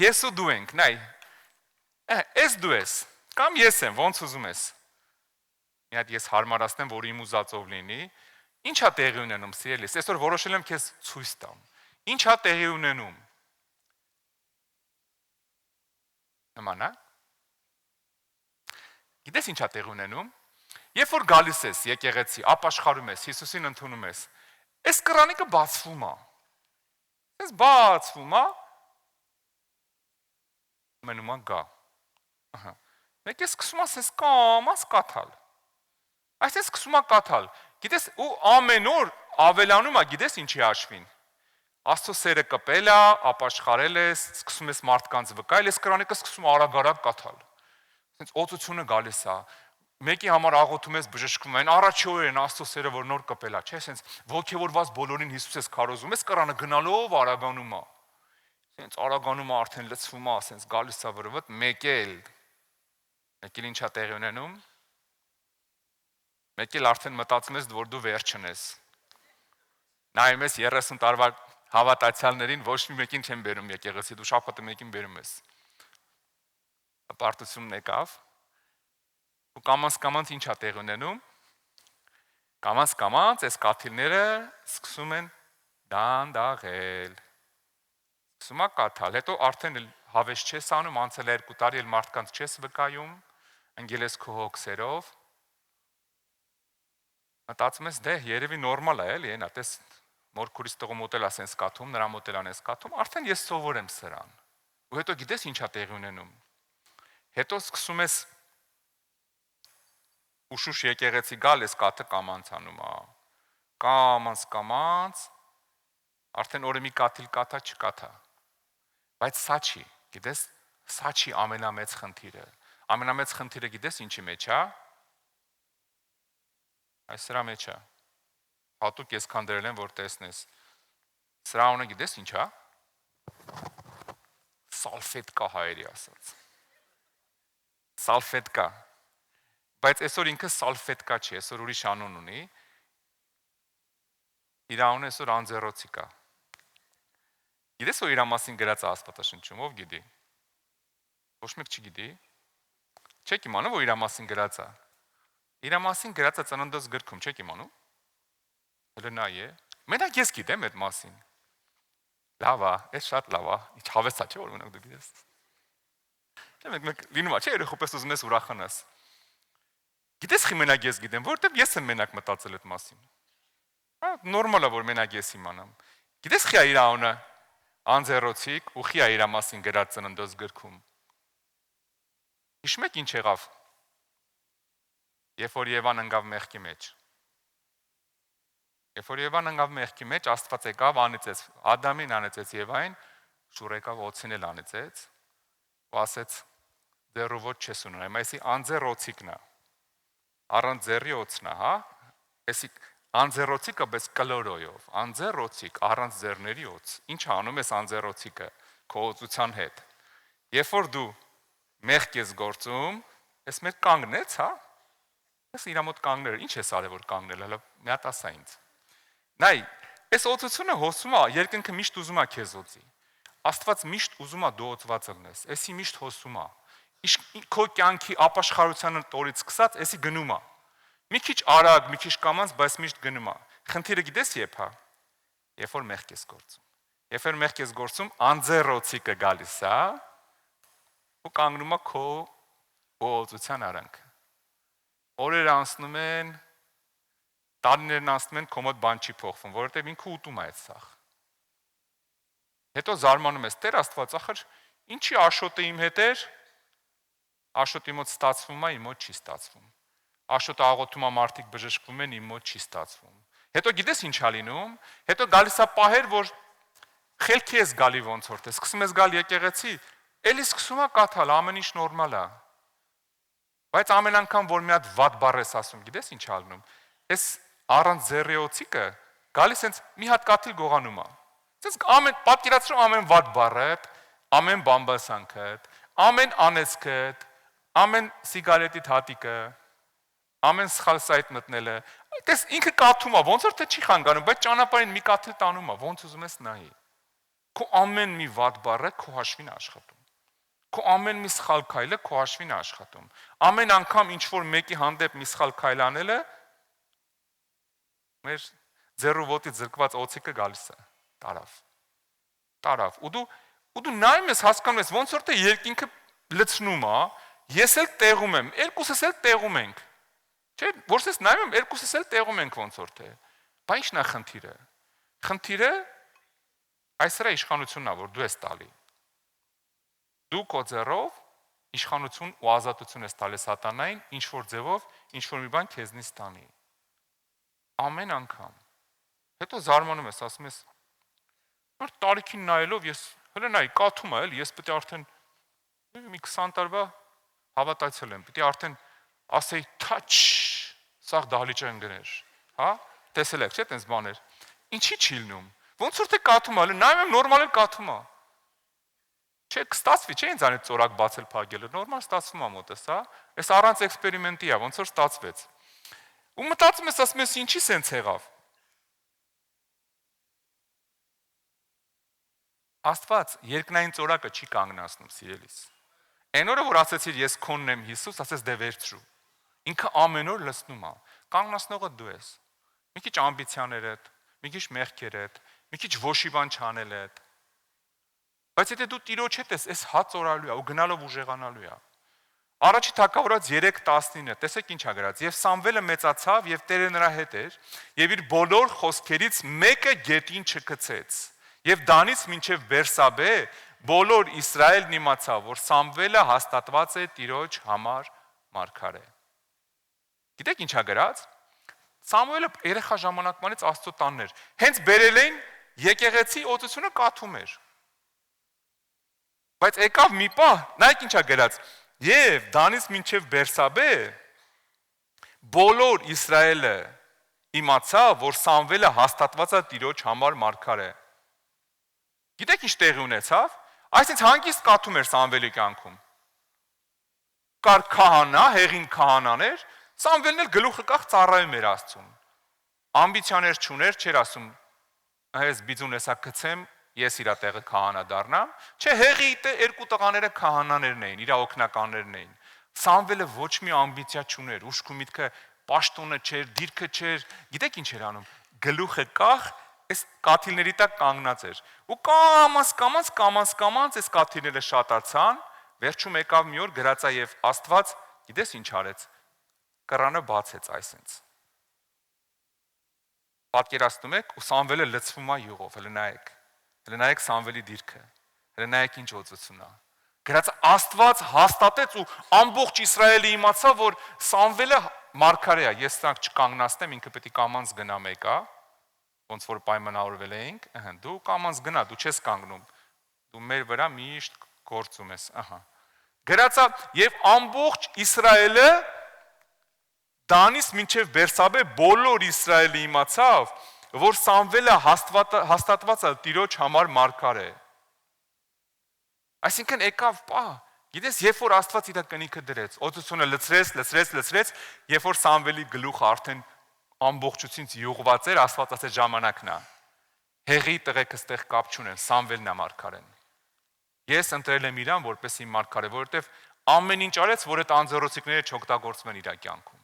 Ես ու դու ենք, նայ, ես դու ես, կամ ես եմ, ոնց ուզում ես։ Մի հատ ես հարմարացնեմ, որ իմ ուզածով լինի, ինչ է տեղի ունենում, սիրելիս, այսօր որոշել եմ քեզ ցույց տամ, ինչ է տեղի ունենում։ Նման է։ Գիտես ինչ է տեղի ունենում։ Երբ որ գալիս ես եկեղեցի, ապաշխարում ես, Հիսուսին ընդունում ես, այս կրանիկը բացվում է։ Այս բացվում է, մնում է գա։ Ահա։ Մեկ է սկսում ես ես կամաց կաթալ։ Այսպես սկսում է կաթալ։ Գիտես, ու ամեն օր ավելանում է, գիտես ինչի հաշվին։ Աստծո սերը կպել է, ապաշխարել ես, սկսում ես մարդկանց վկայել, այս կրանիկը սկսում արագ-արագ կաթալ։ Այսինքն օծությունը գալիս է։ Մեկի համար աղոթում ես, բժշկվում են, առաջի օրերն Աստծո սերը որ նոր կպել է, չէ՞, այսինքն ողջևորված բոլորին Հիսուս ես քարոզում, այս կրանը գնալով արագանում է։ Այսինքն արագանում է, արդեն լցվում է, այսինքն գալիս է վրվդ, մեկ էլ ինչ է տեղի ունենում։ Մեկ էլ արդեն մտածում ես, որ դու վերջն ես։ Նայում ես 30 տարվա հավատացյալներին ոչ մի մեկին չեն բերում եկեղեցի, դու շաբաթը մեկին բերում ես։ Պարտությունն եկավ։ Ու կամաց ինչ է տեղի ունենում։ Կամաց այս կաթիլները սկսում են դանդաղել։ Սկսում է կաթալ, հետո արդեն հավես չես անում, անցել է 2 տարի, էլ մարդկանց չես վկայում, ընկել ես քո հոգսերով։ Մտածում ես, դե երևի նորմալ է, էլի, այնա, տես մորքուրից տղու մոտ էլ ասենց կաթում, նրա մոտ էլ անես կաթում, արդեն ես սովոր եմ սրան։ Ու հետո գիտես ինչ է տեղի ունենում։ Հետո սկսում ես ուշուշ եկեղեցի գալ, ես կաթը կամանցանում է։ Կամանց, արդեն օրը մի կաթիլ կաթա չկաթա։ Բայց սա չի, գիտես, սա չի ամենամեծ խնդիրը։ Ամենամեծ խնդիրը գիտես ինչի մեջ է։ Այս սրա մեջ է։ Հատուկ ես քանդրել եմ, որ տեսնես։ Սրա անունը գիտես ինչ է։ Սալֆետկա հայերի ասած։ Սալֆետկա։ Բայց այսօր ինքը սալֆետկա չի, այսօր ուրիշ անուն ունի։ Իր անունը այսօր անձեռոցիկա։ Գիտես որ իր մասին գրած է Աստվածաշնչում, ով գիտի։ Ոչ մեկ չգիտի։ Չեք իմանում որ իր մասին գրած է։ Իր մասին գրած է Ծննդոց գրքում, չեք իմանում։ Հələ նա է։ Մենակ ես գիտեմ այդ մասին։ Լավ է, էս շատ լավ է։ Ինչ հավես է, չէ՞ որ ունենք դու գիտես։ Դե մեկ լինում է, չէ՞ երբ պես ուզում ես ուրախանաս։ Գիտես խի մենակ ես գիտեմ, որովհետև ես եմ մենակ մտածել այդ մասին։ Հա, նորմալ է որ մենակ ես իմանամ։ Գիտես խի իր անունը անձեռոցիկ ու խի իր մասին գրած Ծննդոց գրքում։ Հիշում եք ինչ եղավ։ Երբ որ Եվան ընկավ մեղքի մեջ։ Երբ որ Եվան ընկավ մեղքի մեջ, Աստված եկավ, անիծեց Ադամին, անիծեց Եվային, շուռ եկավ օծին էլ անիծեց ու ասեց ձեռու ոչ չես ունենա, այսի անձեռոցիկն է։ Առանց ձեռի օծն է, հա։ Այսի անձեռոցիկը բայց կլորոյով, անձեռոցիկ առանց ձեռների օծ։ Ինչ անում ես անձեռոցիկը քո օծության հետ։ Երբ որ դու մեղք ես գործում, ես մեր կանգնեց, հա։ Ես իր մոտ կանգնել, ինչ ես արել որ կանգնել, հələ մի հատ ասա ինձ։ Նայ, այս օծությունը հոսում է, երկնքը միշտ ուզում է քեզ օծի։ Աստված միշտ ուզում է դու օծված ելնես, էսի միշտ հոսում է։ Քո կյանքի ապաշխարության տորից սկսած, էսի գնում է։ Մի քիչ արագ, մի քիչ կամած, բայց միշտ գնում է։ Խնդիրը գիտես երբ է։ Երբ որ մեղք ես գործում։ Երբ որ մեղք ես գործում, անձեռոցիկը գալիս է, ու կանգնում է քո օծության արանքը։ Օրերը անցնում են, տարիներն անցնում են, քո մոտ բան չի փոխվում, որովհետև ինքը ուտում է այդ սախ։ Հետո զարմանում ես, Տեր Աստված, ախր ինչի Աշոտը իմ հետ էր, Աշոտի մոտ ստացվում է, իմ մոտ չի ստացվում։ Աշոտը աղոթում է, մարդիկ բժշկվում են, իմ մոտ չի ստացվում։ Հետո գիտես ինչ է լինում, հետո գալիս է պահեր, որ խելքի ես գալի ոնց որ թե, սկսում ես գալ եկեղեցի, էլի սկսում է կաթալ, ամեն ինչ նորմալ է։ Բայց ամեն անգամ, որ մի հատ վատ բառ ես ասում, գիտես ինչ է լինում, այս առանց ձեռիոցիկը գալիս հենց մի հատ կաթիլ գողանում է։ Ցես ամեն պատկերացրու ամեն վատ բառը, ամեն բամբասանքը, ամեն անեցքը, ամեն սիգարետի հատիկը, ամեն սխալ սայթ մտնելը, այդպես ինքը կաթում է, ոնց որ թե չի խանգարում, բայց ճանապարհին մի կաթիլ տանում է, ոնց ուզում ես նայի։ Քո ամեն մի վատ բառը քո հաշվին է աշխատում։ Քո ամեն մի սխալ քայլը քո հաշվին է աշխատում։ Ամեն անգամ ինչ որ մեկի հանդեպ մի սխալ քայլ անելը մեր ձեռու ոտից զրկված օծիկը գալիս է, տարավ։ Ու դու նայում ես, հասկանում ես, ոնց որ թե երկինքը լցնում է, ես էլ տեղում եմ, երկուսս էլ տեղում ենք։ Չէ, որս ես նայում եմ, երկուսս էլ տեղում ենք ոնց որ թե։ Բա ի՞նչն է խնդիրը։ Խնդիրը այս սրա իշխանությունն է, որ դու ես տալի։ Դու քո ձեռով իշխանություն ու ազատություն ես տալիս սատանային, ինչ որ ձևով, ինչ որ մի բան քեզնից տանի։ Ամեն անգամ։ Հետո զարմանում ես, ասում ես, որ տարիքին նայելով ես հələ նայ կաթում է, էլի ես պետք է արդեն մի 20 տարվա հավատացել եմ, պետք է արդեն ասեի touch, սաղ դահլիճան գներ, հա? Տեսել եք, չէ՞, տենց բաներ։ Ինչի չի լինում։ Ոնց որ թե կաթում է, նայում եմ նորմալ էլ կաթում է։ Չէ, կստացվի, չէ՞ ինձ անից ծորակ բացել փակելը, նորմալ ստացվում է մոտս, հա։ Այս առանց էքսպերիմենտի է, ոնց որ ստացվեց։ Ու մտածում ես, ասում ես, ինչի սենց եղավ։ Աստված երկնային ծորակը չի կանգնացնում, սիրելիս։ Այն օրը, որ ասեցիր ես քոնն եմ Հիսուս, ասես դե վերցրու։ Ինքը ամեն օր լցնում է։ Կանգնացնողը դու ես։ Մի քիչ ամբիցիաներդ, մի քիչ մեղքերդ, մի քիչ ոչի բան չանելդ։ Բայց եթե դու Տիրոջ հետ ես, այս հաց օրալու է ու գնալով ուժեղանալու է։ Առաջի թագավորած 3:19, տեսեք ինչ ա գրած, եւ Սամվելը մեծացավ եւ Տերը նրա հետ էր, եւ իր բոլոր խոսքերից մեկը գետին չգցեց։ Եվ Դանից մինչև Բերսաբե բոլոր Իսրայելն իմացավ, որ Սամվելը հաստատված է Տիրոջ համար մարգարե։ Գիտեք ինչ ա գրած։ Սամուելը երեխա ժամանակվանից Աստծո տանն էր։ Հենց բերել էին եկեղեցի օծությունը կաթում էր։ Բայց եկավ մի պահ, նայեք ինչ ա գրած։ Եվ Դանից մինչև Բերսաբե բոլոր Իսրայելը իմացավ, որ Սամվելը հաստատված է Տիրոջ համար մարգարե։ Գիտեք ինչ տեղի ունեցավ։ Այսինքն հանգիստ կաթում էր Սամվելի կյանքում։ Կար քահանա, հեղին քահանաներ, Սամվելն էլ գլուխը կախ ծառայում էր Աստծուն։ Ամբիցիաներ չուներ, չէր ասում, այս բիձուն էսա գցեմ, ես իրա տեղը քահանա դառնամ։ Չէ, հեղի երկու տղաները քահանաներն էին, իր օգնականներն էին։ Սամվելը ոչ մի ամբիցիա չուներ, ուշքի միտքը պաշտոնը չէր, դիրքը չէր։ Գիտեք ինչ էր անում։ Գլուխը կախ այս կաթիլների տակ կանգնած էր։ Ու կամաց այս կաթիլները շատացան, վերջում եկավ մի օր գրածա եւ Աստված, գիտես ինչ արեց։ Կռանը բացեց այսինքն։ Պատկերացնում եք, ու Սամվելը լցվում է յուղով, հələ նայեք Սամվելի դիրքը, հələ նայեք ինչ օծություն է։ Գրած Աստված հաստատեց ու ամբողջ Իսրայելը իմացավ, որ Սամվելը մարգարե է, ես սրանք չկանգնացնեմ, ինքը պետք է կամանց գնա մեկա, ոնց որ պայմանավորվել էինք, դու կամանց գնա, դու չես կանգնում, դու մեր վրա միշտ գործում ես, Գրածա եւ ամբողջ Իսրայելը Դանից մինչև Բերսաբե բոլոր Իսրայելը իմացավ, որ Սամվելը հաստատված է Տիրոջ համար մարգարե։ Այսինքն եկավ պահ, գիտես, երբ որ Աստված իր կնիքը դրեց, օծությունը լցրեց, երբ որ Սամվելի գլուխը արդեն ամբողջությունից յուղված էր, Աստված ասեց ժամանակն է։ Հեղի տղեկը ստեղ կապ չունեն, Սամվելն է մարգարեն։ Ես ընտրել եմ իրան որպես իմ մարգարե, որովհետև ամեն ինչ արեց, որ այդ անձեռոցիկները չօգտագործվեն իր կյանքում։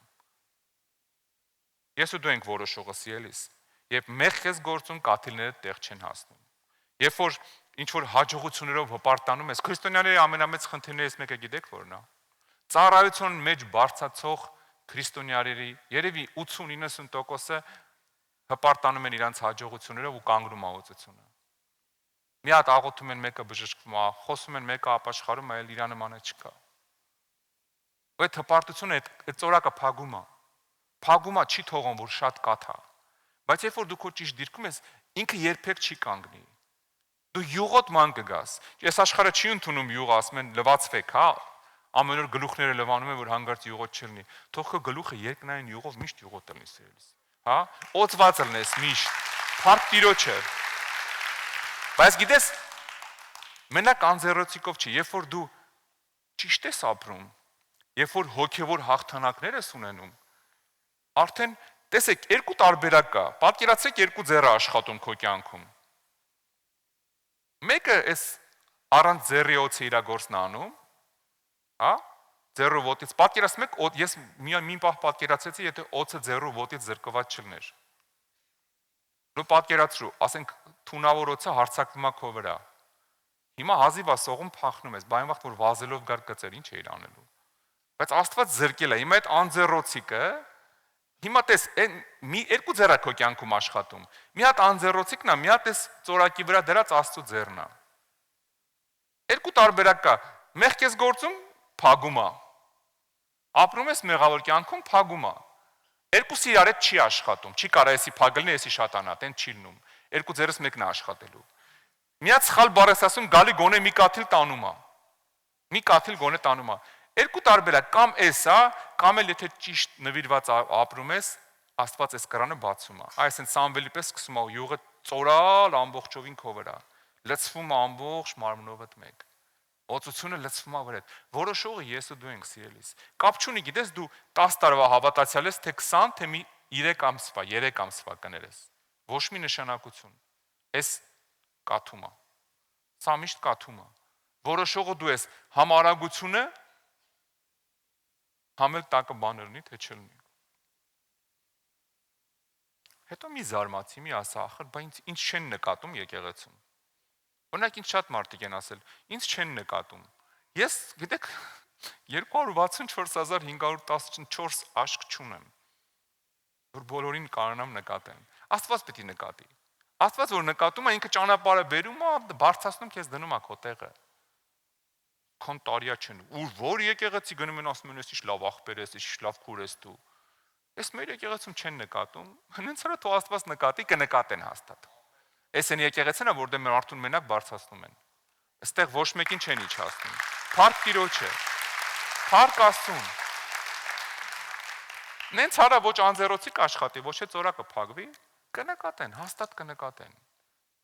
Ես ու դու ենք որոշողը, սիրելիս, եւ մեղք ես գործում, կաթիլները տեղ չեն հասնում։ Երբ որ ինչ որ հաջողություններով հպարտանում ես, քրիստոնյաների ամենամեծ խնդիրներից մեկը գիտեք որն է։ Ծառայության մեջ բարձացող քրիստոնյաների երևի 80-90%-ը հպարտանում են իրանց հաջողություններով ու կանգնում աղոթությունը։ Մի հատ աղոթում են, մեկը բժշկվում է, խոսում են, մեկը ապաշխարում է, այլ իր նմանը չկա։ Այդ հպարտությունը այդ ծորակը փագում է։ Փագումա չի թողում, որ շատ կաթա։ Բայց երբ որ դու քո ճիշտ դիրքում ես, ինքը երբեք չի կանգնի։ Դու յուղոտ ման կգաս։ Այս աշխարհը չի ընդունում յուղը, ասում են լվացվեք, հա։ Ամեն օր գլուխները լվանում են, որ հանգարց յուղոտ չլինի։ Թող քո գլուխը երկնային յուղով միշտ յուղոտ լինի, սիրելիս։ Հա։ Օծված լինես միշտ։ Փառք Տիրոջը։ Բայց գիտես, մենակ անձեռոցիկով չի, երբ որ դու ճիշտ ես ապրում, երբ որ հոգևոր հաղթանակներ ես ունենում, արդեն տեսեք, երկու տարբերակ կա։ Պատկերացրեք երկու ձեռը աշխատում քո կյանքում։ Մեկը էս առանց ձեռի օծի իր գործն անում, հա? Ձեռու ոտից պատկերացնեք, ես մի պահ պատկերացրեցի, եթե օծը ձեռու ոտից զրկված չլներ։ Դու պատկերացրու, ասենք թունավոր օծը հարձակվում է քո վրա։ Հիմա հազիվ ասողում փախնում ես, բայց վաղ որ վազելով գար կծեր, ինչ էիր անելու։ Բայց Աստված զրկել է։ Հիմա այդ անձեռոցիկը հիմա տես, մի երկու ձեռ է քո կյանքում աշխատում։ Մի հատ անձեռոցիկն է, մի հատ էս ծորակի վրա դրած Աստծո ձեռն է։ Երկու տարբերակ կա։ Մեղք ես գործում, փագում է։ Ապրում ես մեղավոր կյանքում, փագում է։ Երկուսը իրար հետ չի աշխատում։ Չի կարա էսի փագելն է, էսի շատանա, տեն չի լինում։ Երկու ձեռս մեկն է աշխատելու։ Միած սխալ բառ ես ասում, գալի գոնե մի կաթիլ տանում է։ Մի կաթիլ գոնե տանում է։ Երկու տարբերակ, կամ էսա, կամ էլ եթե ճիշտ նվիրված ապրում ես, Աստված էս կրանը բացում է։ Այսինքն Սամվելի պես սկսում է յուղը ծորալ ամբողջովին քո վրա։ Լցվում է ամբողջ մարմնով այդ մեկ։ Օծությունը լցվում է վրա։ Որոշողը ես ու դու ենք, սիրելիս։ Կապ չունի, գիտես դու 10 տարվա հավատացյալ ես, թե 20, թե մի 3 ամսվա, 3 ամսվա կներես։ Ոչ մի նշանակություն։ Էս կաթում է։ Սա միշտ կաթում է։ Որոշողը դու ես, համ արագությունը համել տակը բան լինի, թե չլինի։ Հետո մի զարմացի, մի ասա, ախր, բա ինչ չեն նկատում եկեղեցում։ Օրինակ ինձ շատ մարդիկ են ասել, ինձ չեն նկատում։ Ես, գիտեք, 264,514 աշկ չունեմ, որ բոլորին կարողանամ նկատեմ։ Աստված պետք է նկատի։ Աստված որ նկատում է, ինքը ճանապարհը բերում է, բարձրացնում քեզ դնում է քո տեղը։ Քոն տարիա չեն։ Որ եկեղեցի գնում են ասում են, ես ինչ լավ աղբեր ես, ինչ լավ քուր ես դու։ Ես մեր եկեղեցում չեն նկատում, հենց հələ թող Աստված նկատի, կնկատեն հաստատ։ Էս են եկեղեցին է, որտեղ մեր արդուն մենակ բարձրացնում են։ Այստեղ ոչ մեկին չեն իջացնում։ Փառք Տիրոջը։ Փառք Աստծուն։ Նենց արա ոչ անձեռոցիկ աշխատի, ոչ է ծորակը փակվի, կնկատեն, հաստատ կնկատեն։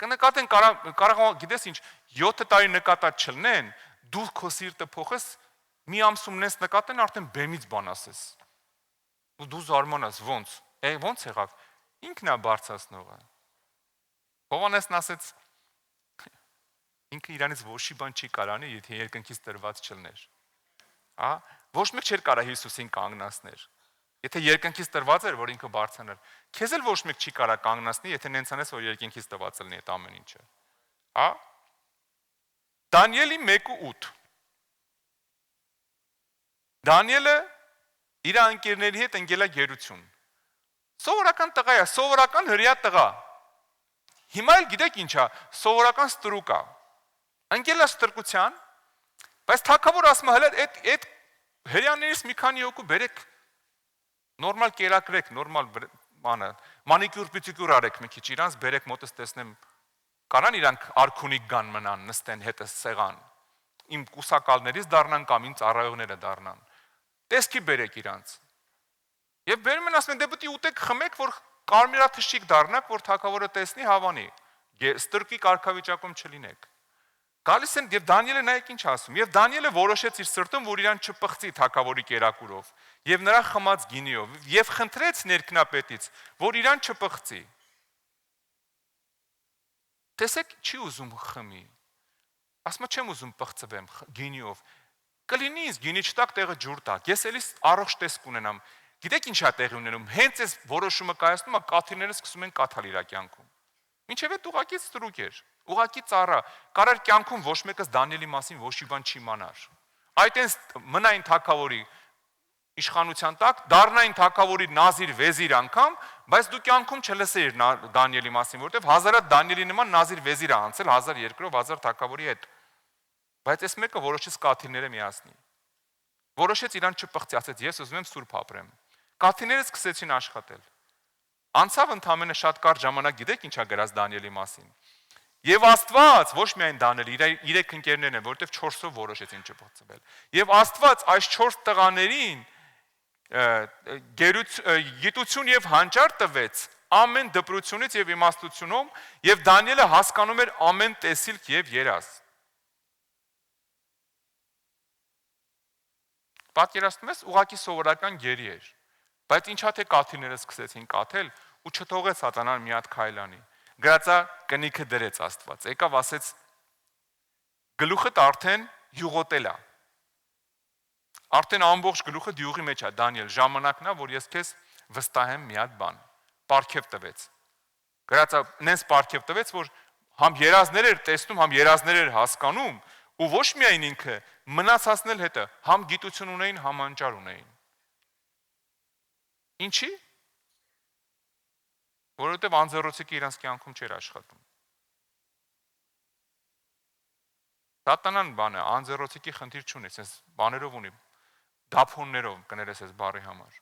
Կնկատեն կարող գիտես ինչ 7 տարի նկատած չլնեն, դու քո սիրտը փոխես, մի ամսում նես նկատեն, արդեն բեմից բան ասես։ Դու զարմանաս, ոնց եղավ։ Ինքն է բարձրացնողը։ Հովհաննեսն ասեց, ինքը իրանից ոչի բան չի կարանի, եթե երկնքից տրված չլներ։ Հա, ոչ մեկ չէր կարա Հիսուսին կանգնացներ։ Եթե երկնքից տրված էր, որ ինքը բարձրանար, քեզ էլ ոչ մեկ չի կարա կանգնացնի, եթե նենց անես, որ երկնքից տրված լինի այդ ամեն ինչը։ Հա։ Դանիելի 1:8 Դանիելը իր ընկերների հետ ընկել է գերություն։ Սովորական տղա է, սովորական հրյա տղա։ Հիմա էլ գիտեք ինչա, սովորական ստրուկ է։ Ընկել է ստրկության, բայց թագավոր ասում է, հələ այդ հրյաներից մի քանի հոգու բերեք, նորմալ կերակրեք, նորմալ բանը, մանիկյուր պիտիկյուր արեք մի քիչ իրանց, բերեք մոտս տեսնեմ, կարան իրանք արքունիկ գան մնան, նստեն հետս սեղան, իմ կուսակալներից դառնան կամ իմ ծառայողները դառնան, տեսքի բերեք իրանց, և բերում են ասում են, դե պետք է ուտեք խմեք, որ կարմիրաթշիկ դառնաք, որ թագավորը տեսնի հավանի, ստրկի կարգավիճակում չլինեք, Գալիս են եւ Դանիելը նայեք ինչ ասում։ Եվ Դանիելը որոշեց իր սրտում, որ իրան չպղծի թագավորի կերակուրով եւ նրա խմած գինիով եւ խնդրեց ներքնապետից, որ իրան չպղծի։ Տեսեք, չի ուզում խմի։ Ասում չեմ ուզում պղծվեմ գինիով։ Կլինի ինձ գինի չտակ տեղը ջուր տակ։ Ես էլի առողջ տեսք ունենամ։ Գիտեք ինչա տեղի ունենում։ Հենց այս որոշումը կայացնում է կաթիլները սկսում են կաթալ իր կյանքում։ Մինչև այդ ուղակի ստրուկ էր։ Ուղակի ծառա, կարար կյանքում ոչ մեկս Դանիելի մասին ոչ մի բան չիմանար։ Այդ այնս մնային թագավորի իշխանության տակ, դառնային թագավորի նազիր վեզիր անգամ, բայց դու կյանքում չլսեիր Դանիելի մասին, որովհետև հազարատ Դանիելի նման նազիր վեզիր է անցել 1200 1000 թագավորի հետ։ Բայց այս մեկը որոշեց կաթիլները միացնի։ Որոշեց իրան չպղծի, ասեց ես ուզում եմ սուրբ ապրեմ։ Կաթիլները սկսեցին աշխատել։ Անցավ ընդամենը շատ կարճ ժամանակ, գիտեք ինչա գրած Դանիելի մասին։ Եվ Աստված, ոչ միայն Դանիել, իր 3 ընկերներն են, որովհետև 4-ով որոշեցին չփոխվել։ Եվ Աստված այս 4 տղաներին գիտություն եւ հանճար տվեց ամեն դպրությունից եւ իմաստությունում, եւ Դանիելը հասկանում էր ամեն տեսիլք եւ երազ։ Պատկերացնում ես, ուղակի սովորական գերի էր։ Բայց ինչա թե կաթիլները սկսեցին կաթել ու չթողեց սատանան մի հատ քայլանի։ Գրածա կնիքը դրեց Աստված։ Եկավ ասեց գլուխդ արդեն յուղոտել է։ Արդեն ամբողջ գլուխը դյուղի մեջ է, Դանիել, ժամանակն է, որ ես քեզ վստահեմ մի հատ բան։ Պարգև տվեց։ Գրածա նենց պարգև տվեց, որ համ երազներ էր տեսնում, համ երազներ էր հասկանում, ու ոչ միայն ինքը, մնացածն էլ հետը, համ գիտություն ունեին, համ անճար ունեին։ Ինչի՞։ Որովհետև անձեռոցիկը իրանց կյանքում չէր աշխատում։ Սատանան բանը, անձեռոցիկի խնդիր չունի, sense բաներով ունի, դափոններով կներես այս բառի համար։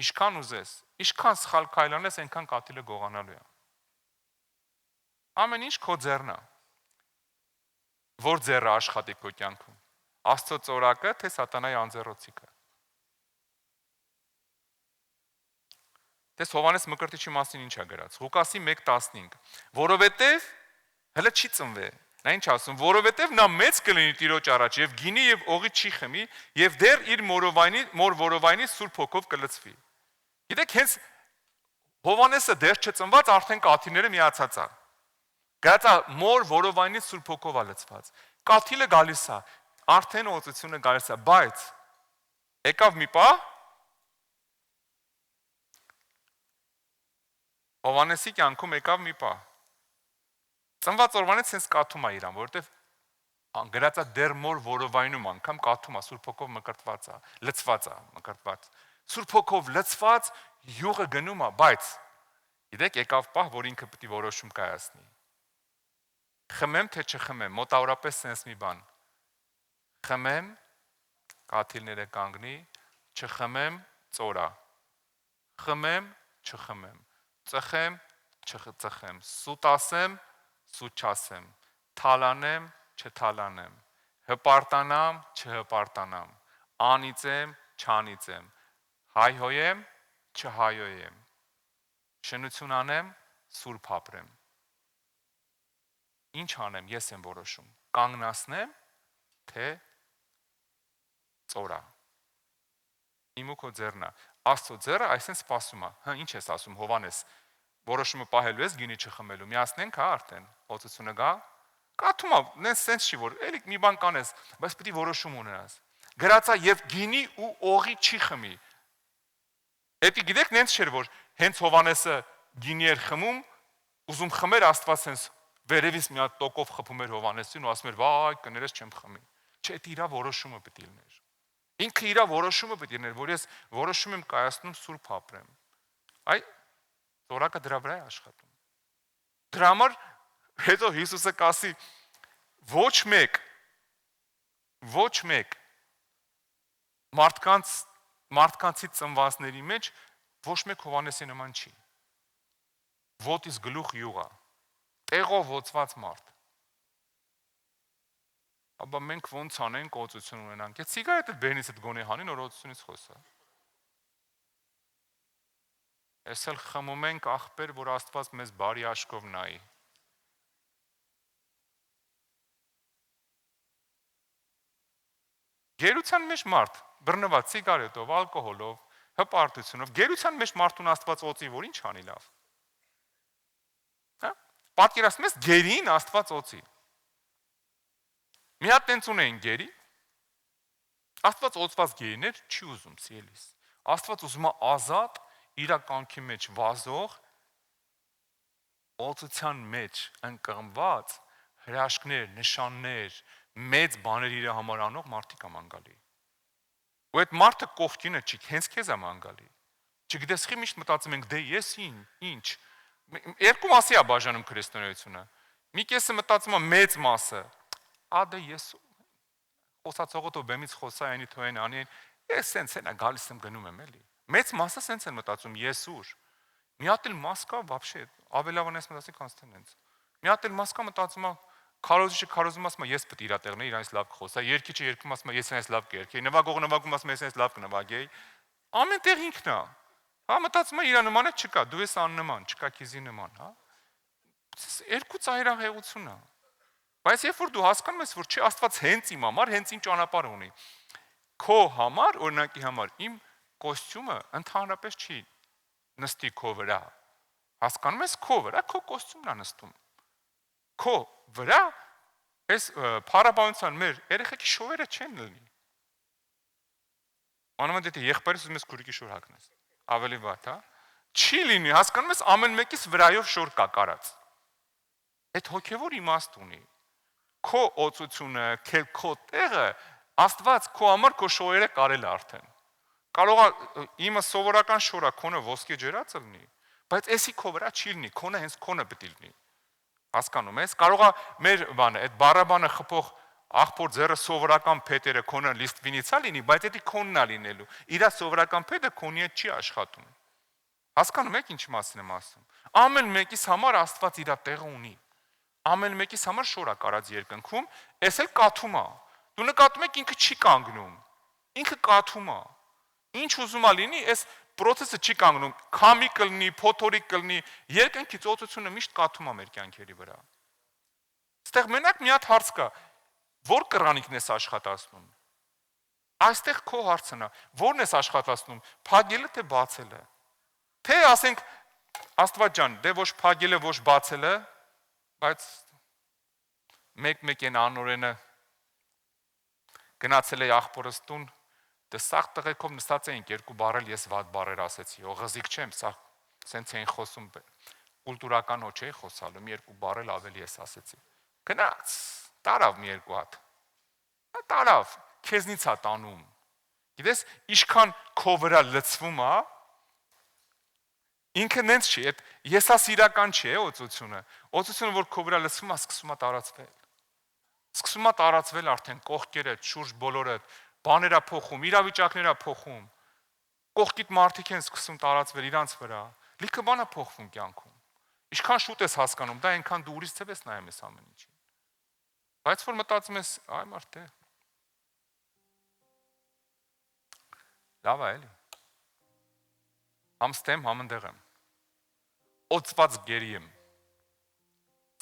Ինչքան ուզես, ինչքան սխալ քայլանես, այնքան կաթիլը գողանալու է։ Ամեն ինչ քո ձեռն է։ Որ ձեռը աշխատի քո կյանքում։ Աստծո ծորակը, թե սատանայի անձեռոցիկը։ Տես Հովհաննես Մկրտիչի մասին ինչ է գրած։ Ղուկասի 1:15, որովհետև հələ չի ծնվե։ Նա ինչ ասում, որովհետև նա մեծ կլինի Տիրոջ առաջ եւ գինի եւ օղի չի խմի եւ դեռ իր մոր որովայնի Սուրբ Հոգով կլցվի։ Գիտեք, հենց Հովհաննեսը դեռ չծնված արդեն կաթիլները միացած է։ Գացա մոր որովայնի Սուրբ Հոգով է լցված։ Կաթիլը գալիս է, արդեն օծությունը գալիս է, բայց եկավ մի պահ Հովհաննեսի կյանքում եկավ մի պահ։ Ծնված օրվանից sense կաթում է իրան, որովհետև գրած է դեռ մոր որովայնում անգամ կաթում է, Սուրբ Հոգով մկրտված է, լցված է, մկրտված։ Սուրբ Հոգով լցված յուղը գնում է, բայց գիտեք, եկավ պահ, որ ինքը պետք է որոշում կայացնի։ Խմեմ թե չխմեմ, մոտավորապես sense մի բան։ Խմեմ, կաթիլները կանգնի, չխմեմ, ծորա։ Խմեմ, չխմեմ։ Ծխեմ, չծխեմ, սուտ ասեմ, սուտ չասեմ, թալանեմ, չթալանեմ, հպարտանամ, չհպարտանամ, անիծեմ, չանիծեմ, հայհոյեմ, չհայոյեմ, շնություն անեմ, սուրբ ապրեմ։ Ինչ անեմ, ես եմ որոշում, կանգնացնեմ, թե ծորա։ Իմ ու քո ձեռն է։ Աստծո ձեռը այսպես սպասում է։ Հա, ինչ ես ասում, Հովհաննես, որոշումը պահելու ես գինի չխմելու։ Միացնենք, հա, արդեն օծությունը գա։ Կաթում է, նենց sense չի, որ էլի մի բան կանես, բայց պետք է որոշում ունենաս։ Գրածա եւ գինի ու օղի չի խմի։ Էդի գիտեք, նենց չէր, որ հենց Հովհաննեսը գինի էր խմում, ուզում խմեր, Աստված sense վերևից մի հատ տոկով խփում էր Հովհաննեսին ու ասում էր՝ «Վայ, կներես չեմ խմի»։ Չէ, դա իր որոշումը պետք է լիներ։ Ինքը իր որոշումը պետք է լիներ, որ ես որոշում եմ կայացնում սուրբ ապրեմ։ Այ ծորակը դրա վրա է աշխատում։ Դրա համար հետո Հիսուսը կասի ոչ մեկ մարդկանցից ծնվածների մեջ ոչ մեկ Հովհաննեսի նման չի։ Ոտից գլուխ յուղա, տեղով ոցված մարդ։ Աբա մենք ոնց անենք օծություն ունենանք։ Այդ սիգարետը բերնից այդ գոնե հանին, որ օծությունից խոսա։ Ես էլ խմում ենք աղբեր, որ Աստված մեզ բարի աշկով նայի։ Գերության մեջ մարդ, բռնված սիգարետով, ալկոհոլով, հպարտությունով, գերության մեջ մարդուն Աստված օծի, որ ինչ անի լավ։ Հա? Պատկերացնում ես գերին Աստված օծի։ Մի հատ տենց ունեին գերի, Աստված օծված գերիներ չի ուզում սիրելիս։ Աստված ուզում է ազատ, իր կյանքի մեջ վազող, օծության մեջ ընկղմված հրաշքներ, նշաններ, մեծ բաներ իր համար անող մարդիկ ամ անգալի։ Ու այդ մարդը կողքինը չի, հենց քեզ ամ անգալի։ Չգիտես խի միշտ մտածում ենք, դե ես ինչ։ Երկու մասի է բաժանում քրիստոնեությունը։ Մի կեսը մտածում է մեծ մասը, դե ես խոսացողով բեմից խոսա այնի թոյեն անի, ես սենց են գալիս եմ գնում եմ էլի։ Մեծ մասը սենց են մտածում, ես ուր։ Մի հատ էլ մաս կա, вообще, ավելավան ես մտածի քան ստենից։ Մի հատ էլ մաս կա մտածում է, քարոզիչը ասում է, ես պետք է իր տեղն իրանից լավ կխոսա, երգիչը երգում ասում է, ես ինձ լավ կերգեի, նվագողը նվագում ասում է, ես ինձ լավ կնվագեի։ Ամեն տեղ ինքն է։ Հա մտածում է իր նմանը չկա, դու ես աննման, չկա քիզի նման, հա։ Երկու ծայրահեղություն է։ Բայց երբ որ դու հասկանում ես, որ չի Աստված հենց իմ համար, հենց իմ ճանապարհ ունի։ Քո համար, օրինակի համար, իմ կոստյումը ընդհանրապես չի նստի քո վրա։ Հասկանում ես, քո վրա քո կոստյումն է նստում։ Քո վրա այս փառաբանության մեր երեխեքի շորերը չեն լինի։ Անոնց դեպի եղբայրս ուզում ես քուրիկի շոր հագնես։ Ավելի վատ, հա։ Չի լինի, հասկանում ես, ամեն մեկից վրայով շոր կա կարած։ Այդ հոգևոր իմաստ ունի։ Քո օծությունը, քո տեղը Աստված քո համար քո շորերը կարել է արդեն։ Կարող է իմը սովորական շորա քոնը ոսկե ջրած լինի, բայց էսի քո վրա չի լինի, քոնը հենց քոնը պետք է լինի։ Հասկանում ես, կարող է մեր բանը, այդ բարաբանը խփող աղբոր ձեռը սովորական փետերը քոնը լիստվինից է լինի, բայց դա քոնն է լինելու։ Իր սովորական փետը քոնի հետ չի աշխատում։ Հասկանում եք ինչ մասին եմ ասում։ Ամեն մեկիս համար Աստված իր տեղը ունի։ Ամեն մեկիս համար շորա կարած երկնքում, էս էլ կաթում է։ Դու նկատում եք ինքը չի կանգնում։ Ինքը կաթում է։ Ինչ ուզում է լինի, այս process-ը չի կանգնում, քամի կլինի, փոթորիկ կլինի, երկնքի ծոցությունը միշտ կաթում է մեր կյանքերի վրա։ Այստեղ մենակ մի հատ հարց կա, որ կռանիկն ես աշխատացնում։ Այստեղ քո հարցն է, ո՞րն ես աշխատացնում, փակելը թե բացելը։ Թե ասենք Աստված ջան, դե ոչ փակելը, ոչ բացելը, բայց մեկ են անօրենը գնացել է աղբորս տուն, դե սաղ տղեկով նստած էինք երկու բառել ես վատ բառեր ասեցի, օղզիկ չեմ, սաղ սենց էին խոսում, կուլտուրական ոչ էի խոսալու, մի երկու բառել ավելի ես ասեցի, գնաց, տարավ մի երկու հատ, տարավ, քեզնից է տանում, գիտես, իշքան քո վրա լծվում է, ինքը նենց չի, եսասիրական չի օծությունը, օծությունը, որ քո վրա լծվում է, սկսում է տարածվել արդեն կողքերը, շուրջ բոլորը, բաները փոխում, իրավիճակները փոխում, կողքիդ մարդիկ են սկսում տարածվել իրանց վրա, լիքը բան է փոխվում կյանքում, ինչքան շուտ ես հասկանում, դա այնքան դու ուրիշ ձև ես նայում ես ամեն ինչին, բայց որ մտածում ես, այ մարդ է, լավ է էլի, համստեմ համընդեղ եմ, օծված գերի եմ,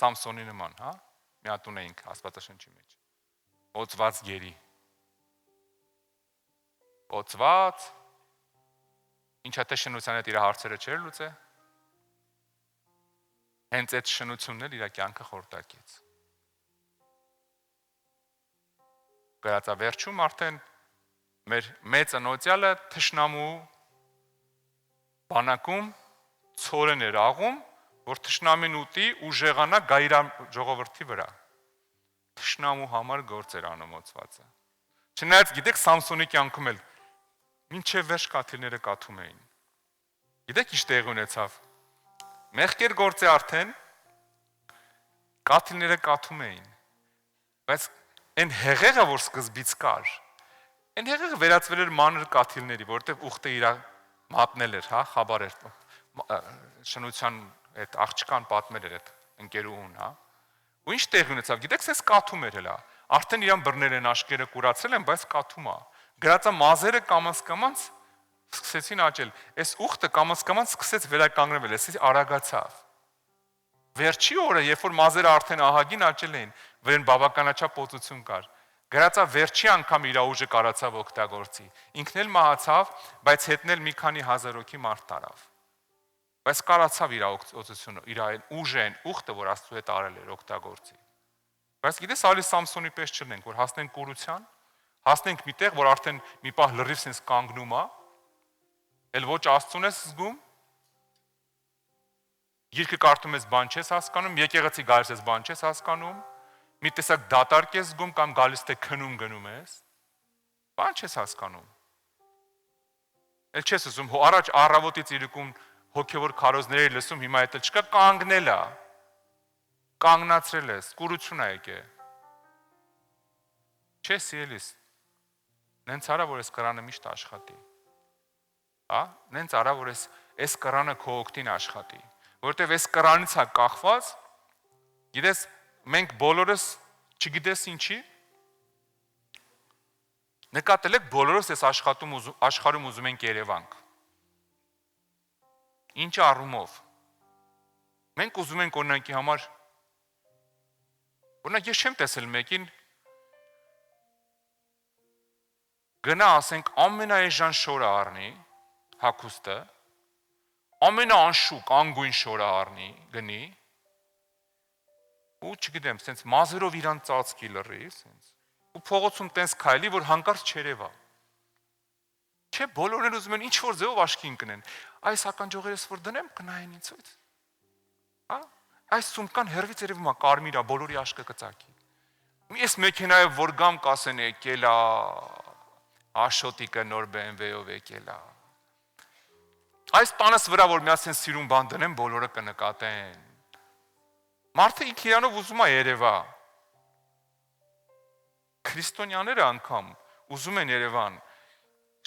Սամսոնի նման, հա, մի հատ ունեինք Աստվածաշնչի մեջ, օծված գերի, օծված, ինչա թե շնության հետ իր հարցերը չեր լուծե, հենց այդ շնությունն էլ իր կյանքը խորտակեց։ Գրածա վերջում արդեն մեր մեծ ընոցյալը թշնամու բանակում ցորեն էր աղում, որ թշնամին ուտի ու ժեղանա գա իր ժողովրդի վրա։ Թշնամու համար գործ էր անում օծվածը։ Չնայած գիտեք Սամսոնի կյանքում էլ մինչև վերջ կաթիլները կաթում էին։ Գիտեք ինչ տեղ ունեցավ։ Մեղքեր գործը արդեն կաթիլները կաթում էին։ Բայց այն հեղեղը, որ սկզբից կար, այն հեղեղը վերածվել էր մանր կաթիլների, որտեղ ուխտը իր մատնել էր, հա, խաբար էր, շնության այդ աղջկան պատմել էր այդ ընկերուհուն, հա։ Ու ինչ տեղ ունեցավ, գիտեք, sense կաթում էր հələ։ Արդեն իրան բռնել են աշկերը կուրացել են, բայց կաթում է։ Գրածա մազերը կամաց սկսեցին աճել։ Այս ուխտը կամաց սկսեց վերականգնվել, էսի արագացավ։ Վերջի օրը, երբ որ մազերը արդեն ահագին աճել էին, վրան բավականաչափ օծություն կար։ Գրածա վերջի անգամ իր ուժը կարացավ օգտագործի։ Ինքն էլ մահացավ, բայց հետն էլ մի քանի հազար հոգի մարդ տարավ։ Բայց կարացավ իր օգտությունը, իր ուժեն, ուխտը, որ Աստծո հետ արել էր օգտագործի։ Բայց գիտես, ալի Սամսոնի պես չլինենք, որ հասնենք կուրության, հասնենք մի տեղ, որ արդեն մի պահ լրիվ sense կանգնում է, էլ ոչ Աստծուն ես զգում, գիրքը կարդում ես, բան չես հասկանում, եկեղեցի գալիս ես, բան չես հասկանում, մի տեսակ դատարկ ես զգում կամ գալիս թե քնում գնում ես, բան չես հասկանում։ Էլ չես ուզում, առաջ առավոտից իրիկում հոգևոր քարոզների լսում, հիմա հետը չկա, կանգնել է, կանգնացրել ես, կուրություն է եկե։ Չես սիրելիս, նենց արա, որ ես կրանը միշտ աշխատի, նենց արա, որ ես կրանը քո օգտին աշխատի, որտև ես կրանից է կախված, գիտես, մենք բոլորս չգիտես ինչի, նկատել եք բոլորս ես աշխարհում ուզում ենք երևանք, ինչ առումով, մենք ուզում ենք օրինակի համար, օրինակ ես չեմ տեսել մեկին, գնա ասենք ամենաեժան շորը առնի, հագուստը, ամենաանշուկ, անգույն շորը առնի, գնի, ու չգիտեմ, սենց մազերով իրան ծածկի լրի, ու փողոցում տենց քայլի, որ հանկարծ չերևա։ Չէ, բոլորն ուզում են ինչ-որ ձևով աչքի ընկնեն, այս ականջողերս որ դնեմ, կնայեն ինձ ույց։ Այս սումկան հեռվից երևում է, կարմիր է, բոլորի աչքը կծակի։ Ես մեքենայով որ գամ կասեն եկել է, Աշոտիկը նոր BMW-ով եկել է։ Այս տանս վրա որ միասին սիրուն բան դնեմ, բոլորը կնկատեն։ Մարդը ինք իրանով ուզում է երևա։ Քրիստոնյաները անգամ ուզում են երևան։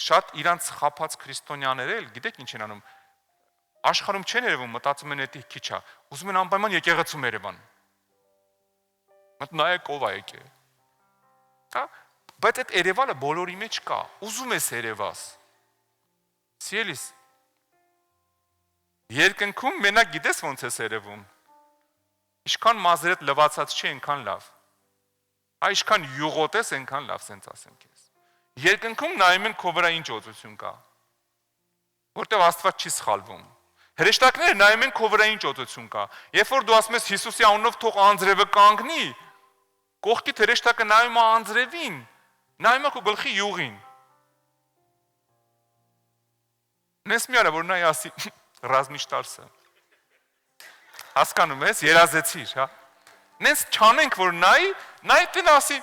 Շատ իրանց խափած քրիստոնյաները էլ գիտեք ինչ են անում։ Աշխարհում չեն երևում, մտածում են էդի քիչ է։ Ուզում են անպայման եկեղեցում երևան։ Նայեք ով է եկել։ Բայց այդ երևալը բոլորի մեջ կա։ Ուզում ես երևաս։ Սիրելիս, երկնքում մենակ գիտես ոնց ես երևում։ Ինչքան մազերդ լվացած չի, այնքան լավ։ Ինչքան յուղոտ ես, այնքան լավ, սենց ասեմ քեզ։ Երկնքում նայում են քո վրա ինչ օծություն կա։ Որտեվ Աստված չի սխալվում։ Հրեշտակները նայում են քո վրա ինչ օծություն կա։ Երբ որ դու ասում ես Հիսուսի անունով թող անձրևը կանգնի, կողքիդ հրեշտակը նայում է անձրևին, նայում է քո գլխի յուղին։ Նես մի արա, որ նայ ասի ռազմիշտարսը։ Հասկանում ես, երազեցիր, հա։ Նես չանենք, որ նայ տնա ասի,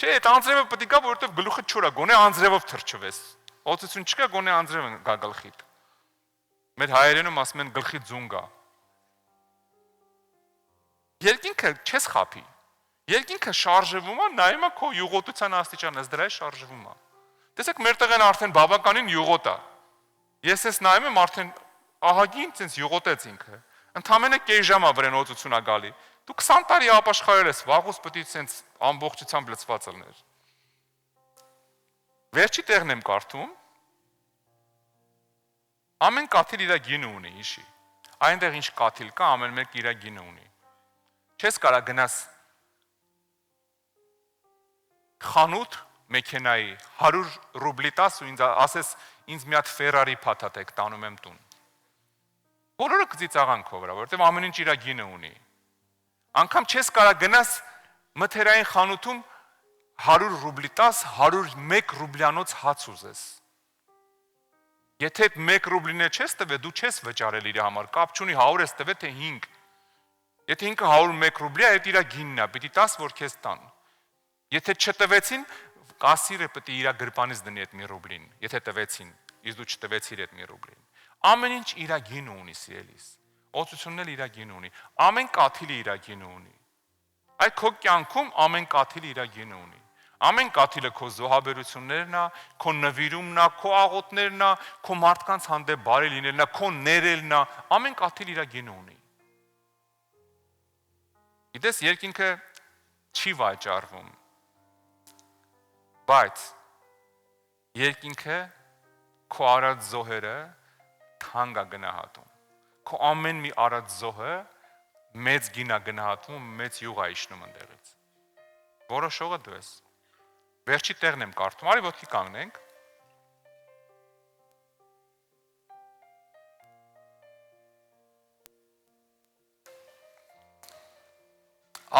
չէ, այդ անձրևը պետք է գա, որովհետև գլուխը չոր է, գոնե անձրևով թրջվես։ Օծություն չկա, գոնե անձրևը գա գլխիդ։ Մեր հայերենում ասում են գլխի ձուն գա։ Երկինքը չես խափի։ Երկինքը շարժվում է, նայում է քո յուղոտության աստիճանը, դրա է շարժվում է։ Տեսեք, մեր տեղն արդեն բավականին յուղոտ է։ Ես ես նայում եմ արդեն ահագին ցենց յուղոտեց ինքը։ Ընդամենը կես ժամ է վրան օծություն է գալի։ Դու 20 տարի ապաշխարել ես, վաղուց պետք է ցենց ամբողջությամբ լցված լիներ։ Վերջի տեղն եմ կարդում։ Ամեն կաթիլ իր գինը ունի, իշի։ Այնտեղ ինչ կաթիլ կա, ամեն մեկ իր գինը ունի։ Չես կարա գնաս խանութ մեքենայի 100 ռուբլի տաս ու ինձ ասես ինձ մի հատ Ferrari փաթաթեք տանում եմ տուն։ Բոլորը կծիծաղան քո վրա, որովհետև ամեն ինչ իր գինը ունի։ Անկամ չես կարա գնաս մթերային խանութում 100 ռուբլի տաս 101 ռուբլյանոց հաց ուզես։ Եթե այդ 1 ռուբլին չես տվել, դու չես վճարել իր համար, կապ չունի 100 ես տվել թե 5։ Եթե ինքը 101 ռուբլի է, այդ իր գինն է, պիտի տաս, որ քեզ տան։ Եթե չտվեցին, կասիրը պետք է իր գրպանից դնի այդ 1 ռուբլին, եթե տվեցին, իսկ դու չտվեցիր այդ 1 ռուբլին։ Ամեն ինչ իր գինը ունի, սիրելիս։ Օծությունն էլ իր գինը ունի։ Ամեն կաթիլը իր գինը ունի։ Այդ քո կյանքում ամեն կաթիլը իր գինը ունի։ Ամեն կաթիլը քո զոհաբերություններն է, քո նվիրումն է, քո աղոթներն է, քո մարդկանց հանդեպ բարի լինելն է, քո ներելն է, ամեն կաթիլ իր գինը ունի։ Գիտես, երկինքը չի վաճառվում։ Բայց երկինքը քո արած զոհերը թանկ է գնահատում։ Քո ամեն մի արած զոհը մեծ գին է գնահատում, մեծ յուղ է իջնում ընդեղից։ Որոշողը դու ես։ Վերջի տեղն եմ կարդում, արի ոտքի կանգնենք։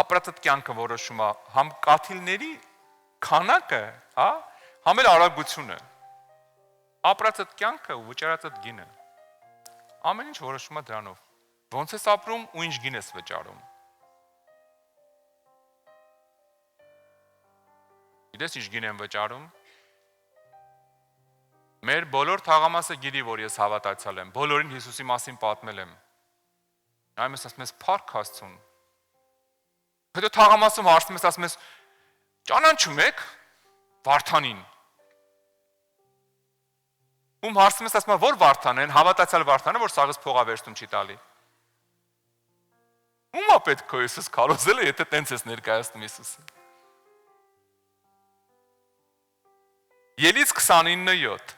Ապրածդ կյանքը որոշում է համ կաթիլների քանակը, հա, համ էլ արագությունը։ Ապրածդ կյանքը ու վճարածդ գինը։ Ամեն ինչ որոշում է դրանով։ Ոնց ես ապրում ու ինչ գին ես վճարում։ Գիտես ինչ գին եմ վճարում։ Մեր բոլոր թաղամասը գիտի, որ ես հավատացյալ եմ, բոլորին Հիսուսի մասին պատմել եմ։ Այնպես ասում ես փառք Աստծուն։ Հետո թաղամասում հարցնում ես, ասում ես ճանաչում եք Վարդանին։ Ում հարցնում ես, ասում ես որ Վարդանն, հավատացյալ Վարդանը, որ սաղից փողավերցնում չի տալի։ Ումա պետք է Հիսուս քարոզել է, եթե տենց ես ներկայացնում Հիսուսը։ Ելից 29:7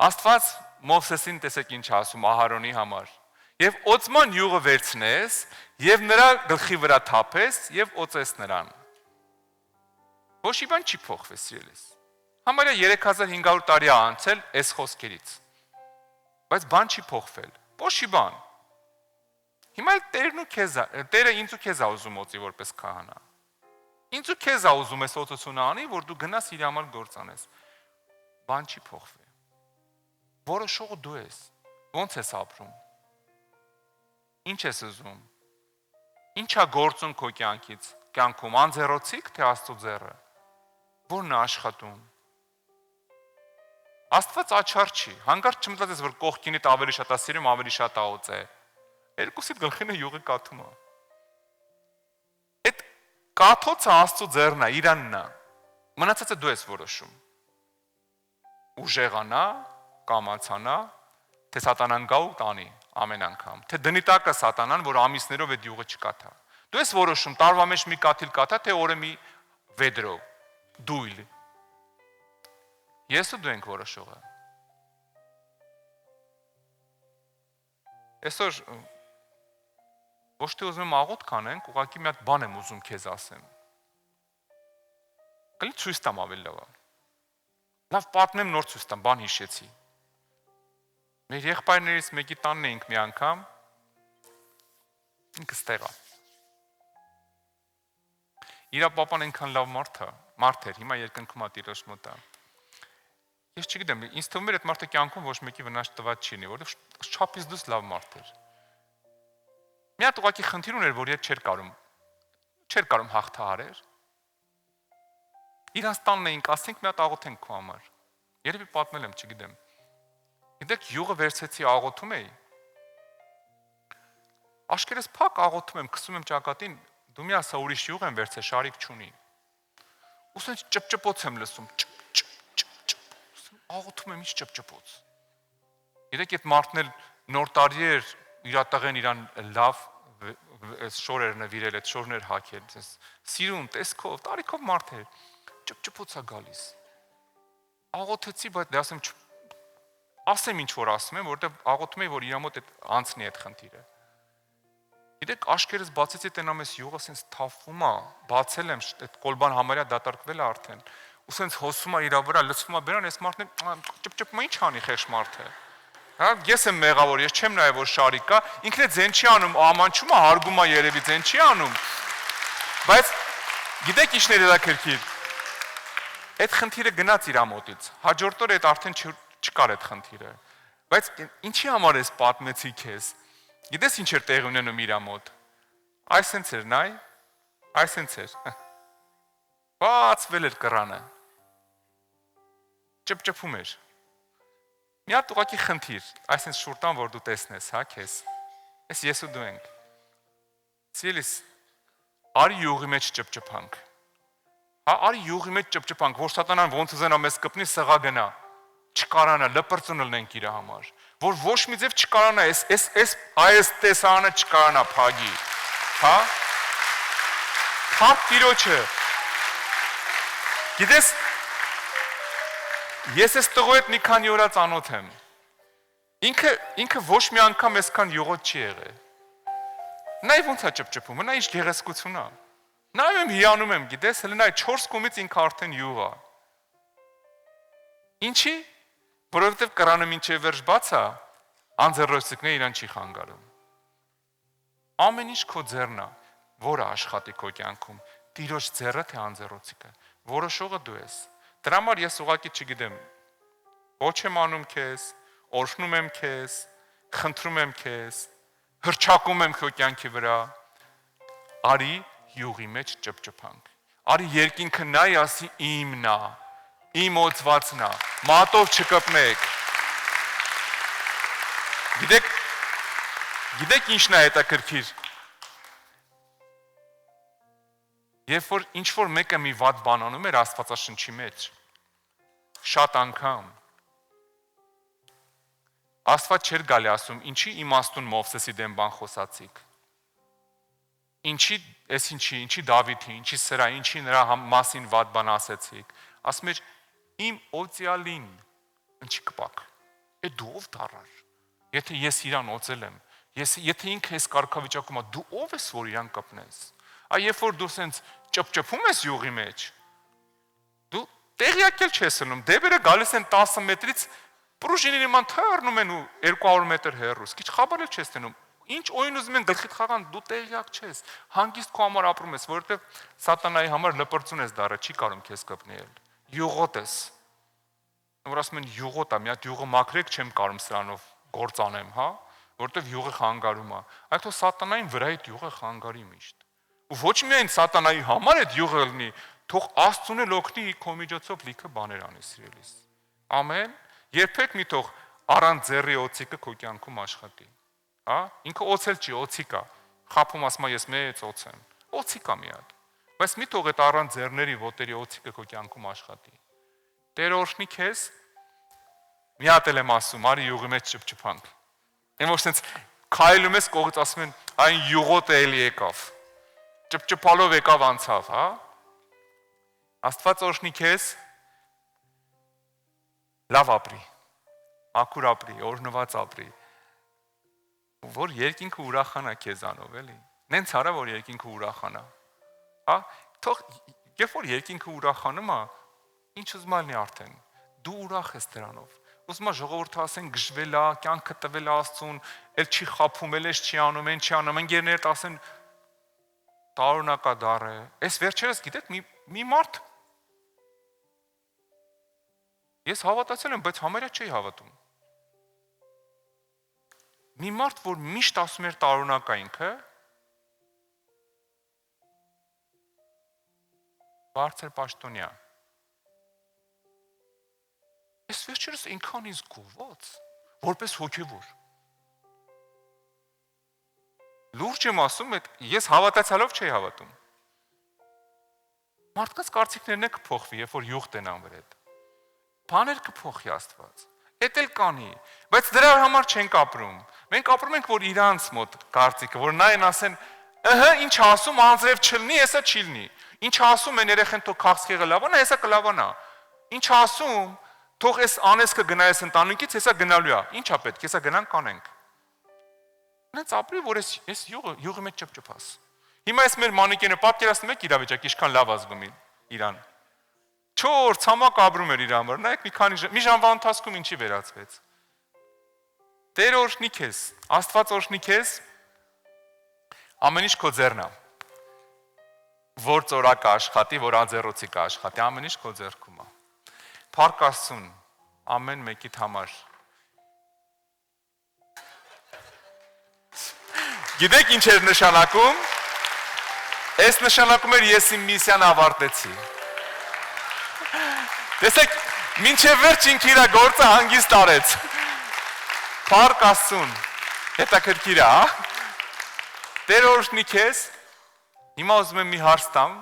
Աստված Մովսեսին տեսեք ինչ ասում Ահարոնի համար։ Եվ օծման յուղը վերցնես, եւ նրա գլխի վրա թափես, եւ օծես նրան։ Ոչ մի բան չի փոխվել, սիրելիս։ Համարյա 3500 տարի է անցել այս խոսքերից։ Բայց բան չի փոխվել։ Ոչ մի բան։ Հիմա Տերը ինձ ու քեզ է ուզում օծի որպես քահանա։ Ինձ ու քեզ է ուզում ես օծությունը անի, որ դու գնաս իր համար գործ անես։ Բան չի փոխվել։ Որոշողը դու ես։ Ոնց ես ապրում։ Ինչ ես ուզում։ Ինչա գործում քո կյանքում, անձեռոցիկ թե Աստծո ձեռը։ Որն է աշխատում։ Աստված աչար չի, հանկարծ չմտածես, որ կողքինիդ ավելի շատ է սիրում, ավելի շատ է օծե։ Երկուսիդ գլխին է յուղի կաթում է։ Այդ կաթոցը Աստծո ձեռն է, իրանն է։ Մնացածը դու ես որոշում։ Ուժեղանա, կամացանա, թե սատանան գա ու տանի ամեն անգամ, թե դնի տակը սատանան, որ ամիսներով այդ յուղը չկաթա։ Դու ես որոշում, տարվա մեջ մի կաթիլ կաթա, թե օրը մի վեդրո, դույլ։ Ես ու դու ենք որոշողը։ Այսօր ոչ թե ուզում եմ աղոտ կանենք, ուղղակի մի հատ բան եմ ուզում քեզ ասեմ։ Կլի ցույց տամ ավելի լավ։ Լավ պատմեմ նոր ցույց տամ, բան հիշեցի։ Մեր եղբայրներից մեկի տանն էինք մի անգամ, ինքը ստեղ է։ Իրա պապան այնքան լավ մարդ էր, հիմա երկնքում է Տիրոջ մոտ է։ Ես չգիտեմ, ինձ թվում էր այդ մարդը կյանքում ոչ մեկի վնաս տված չի ունի, որովհետև չափից դուրս լավ մարդ էր։ Մի հատ ուղղակի խնդիր ուներ, որ չէր կարում հաղթահարեր։ Իրանց տանն էինք, ասենք մի հատ աղոթենք քո համար։ Երևի պատմել եմ, չգիտեմ։ Գիտեք, յուղը վերցեցի աղոթում էի։ Աշկերս փակ աղոթում եմ, քսում եմ ճակատին, դու մի ասա ուրիշ յուղ եմ վերցել, շարիկ չունի։ Ուսենց ճպճպոց եմ լսում, աղոթում եմ, ինչ ճպճպոց։ Գիտեք, այդ մարդն էլ նոր տարի էր, իր տղեն իրան լավ շորեր նվիրել, այդ շորներ հագել, սիրուն, տեսքով, տարիքով մարդ էր, ճպճպոց է գալիս։ Աղոթեցի, բայց դե ասեմ ինչ որ ասում եմ, որովհետև աղոթում եմ, որ իր մոտ անցնի այդ խնդիրը։ Գիտեք, աշկերս բացեցի տենամ ես յուղը սենց թափվում է, բացել եմ, այդ կոլբան համարյա դատարկվել է արդեն, ու սենց հոսում է իր վրա, լցվում է բերան, այս մարդն ճպճպում է, ինչ անի խեղճ մարդը։ Հա, ես եմ մեղավոր, ես չեմ նայ որ շարիկ կա, ինքն է ձեն չի անում, ամանչում է, հարգում է երևի ձեն չի անում։ Բայց գիտեք ինչն է հետաքրքիր։ Այդ խնդիրը գնաց իր մոտից։ Հաջորդ օրը այդ արդեն չկար այդ խնդիրը։ Բայց ինչի համար ես պատմեցի քեզ։ Գիտես ինչ էր տեղի ունենում իր մոտ։ Այսենց էր, նայ, այսենց էր։ Բացվել էր կռանը։ Ճպճպում էր։ Մի հատ ուղղակի խնդիր, այսպես շուրտան, որ դու տեսնես, հա, քեզ։ Այս ես ու դու ենք։ Սիրելիս, արի յուղի մեջ ճպճպանք։ Հա, արի յուղի մեջ ճպճպանք, որ սատանան ոնց ուզենա մեզ կպնի, սղա գնա։ Չկարանա, լպրծուն լինենք իր համար։ Որ ոչ մի ձև չկարանա, այս տեսարանը չկարանա փագի։ Հա? Փակ Տիրոջը։ Գիտես, ես այս տղու հետ մի քանի օր ծանոթ եմ։ Ինքը ոչ մի անգամ այսքան յուղոտ չի եղել։ Նա ոնց է ճպճպում, նա ինչ գեղեցկություն է։ Նայում եմ, հիանում եմ, գիտես, հենց այդ 4 կողմից ինքը արդեն յուղ է։ Ինչի՞, որովհետև կրանը մինչև վերջ բաց է, անձեռոցիկն է իրան չի խանգարում։ Ամեն ինչ քո ձեռն է, որը աշխատի քո կյանքում, Տիրոջ ձեռը թե անձեռոցիկը, որոշողը դու ես։ Դրա համար ես ուղղակի չգիտեմ, ոչ եմ անում քեզ, օրհնում եմ քեզ, խնդրում եմ քեզ, հռչակում եմ քո կյանքի վրա, արի յուղի մեջ ճպճփանք։ Արի երկինքը նայ ասի իմն է, իմ օծվածն է, մատով չկպնեք։ Գիտեք ինչն է հետաքրքիր։ Երբ որ ինչ-որ մեկը մի վատ բան անում էր Աստվածաշնչի մեջ, շատ անգամ Աստված չէր գալի ասում, ինչի իմաստուն Մովսեսի դեմ բան խոսացիք։ Ինչի Դավիթի, ինչի սրա, ինչի նրա մասին վատ բան ասեցիք։ Ասում էր, իմ օծյալին, ինչի կպակ։ Է դու ով դառար։ Եթե ես իրան օծել եմ, եթե ինքը այս կարգավիճակում է, դու ով ես, որ իրան կպնես։ Երբ որ դու սենց ճպճփում ես յուղի մեջ, դու տեղյակ էլ չես անում, դեպերը գալիս են 10 մետրից պրուժինի նման թռնում են ու 200 մետր հեռու, քիչ խաբար էլ չես տենում, ինչ օին ուզում են գլխիդ խաղան, դու տեղյակ չես, հանգիստ քո համար ապրում ես, որովհետև սատանայի համար լպրծուն ես դառը, չի կարող քեզ կպնել, յուղոտ ես, որ ասում են յուղոտ է, մի հատ յուղը մաքրեք չեմ կարող սրանով գործ անեմ, հա, որովհետև յուղը խանգարում է, այդո սատանային վրա այդ յուղը խանգարի միշտ։ Ու ոչ միայն սատանայի համար այդ յուղը լինի, թող Աստծուն էլ օգնի քո միջոցով լիքը բաներ անի սիրելիս։ Ամեն, երբեք մի թող առանց ձեռի օծիկը քո կյանքում աշխատի։ Հա, ինքը օծել չի, օծիկ է։ Խափում ասում ես մեծ օծ եմ։ Օծիկ է մի հատ։ Բայց մի թող այդ առանց ձեռների ոտերի օծիկը քո կյանքում աշխատի։ Տերը օրհնի քեզ։ Մի հատ էլ եմ ասում, արի յուղի մեջ ճպճփանք։ Այն որ sense քայլում ես կողից ասում են, այն յուղոտը էլի եկավ։ Ճպճփալով եկավ անցավ, հա։ Աստված օրհնի քեզ։ Լավ ապրի, մաքուր ապրի, օրհնված ապրի, որ երկինքը ուրախանա քեզանով, էլի։ Նենց արա որ երկինքը ուրախանա։ Հա, թող երբ որ երկինքը ուրախանում է, ինչ ուզում ալնի արդեն։ Դու ուրախ ես դրանով։ Ուզում է ժողովուրդը ասեն գժվել է, կյանքը տվել է Աստծուն, էլ չի խափում, էլ չի անում, այն չի անում, ընկերներդ ասեն տարօրինակադառ է։ Այս վերջերս գիտեք մի մարդ ես հավատացել եմ, բայց համարյա չի հավատում։ Մի մարդ, որ միշտ ասում էր տարօրինակ է ինքը, բարձր պաշտոնյա։ Այս վերջերս ինքան ինձ գոված, որպես հոգևոր։ Լուրջ եմ ասում, ես հավատացյալով չի հավատում։ Մարդկանց կարծիքներն է կփոխվի, երբ որ յուղ տենան վրա։ Բաներ կփոխի Աստված։ Էդ էլ կանի, բայց դրա համար չենք ապրում։ Մենք ապրում ենք, որ իրանց մոտ կարծիքը, որ նայեն ասեն, ըհը, ինչ ասում, անձրև չլինի, հեսա չի լինի։ Ինչ ասում են երեխեն թող քաղցկեղը լավանա, հեսա կլավանա։ Ինչ ասում, թող այս անեսքը գնայես ընտանիքից, հեսա գնալու է։ Ինչա պետք, հեսա գնանք կանենք։ Նենց ապրի, որ այս յուղի մեջ ճպճփաս։ Հիմա այս մեր մանեկենը պատկերացնում եք իրավիճակ, ինչքան լավ ազգում իրան։ 4 ցամաք ապրում էր իր համար, նայեք մի ժամվա ընթացքում ինչի վերածվեց։ Տեր օրհնի քեզ, Աստված օրհնի քեզ, ամեն ինչ քո ձեռն է։ Որ ծորակը աշխատի, որ անձեռոցիկը աշխատի, ամեն ինչ քո ձեռքում է։ Փառք Աստծուն, ամեն մեկիդ համար։ Գիտեք ինչ էր նշանակում։ Այս նշանակում էր ես իմ միսիան ավարտեցի։ Տեսեք, մինչև վերջ ինքը իր գործը հանգիստ արեց։ Փառք Աստծուն, հետաքրքիր է, հա։ Տեր օրհնի քեզ։ Հիմա ուզում եմ մի հարց տամ։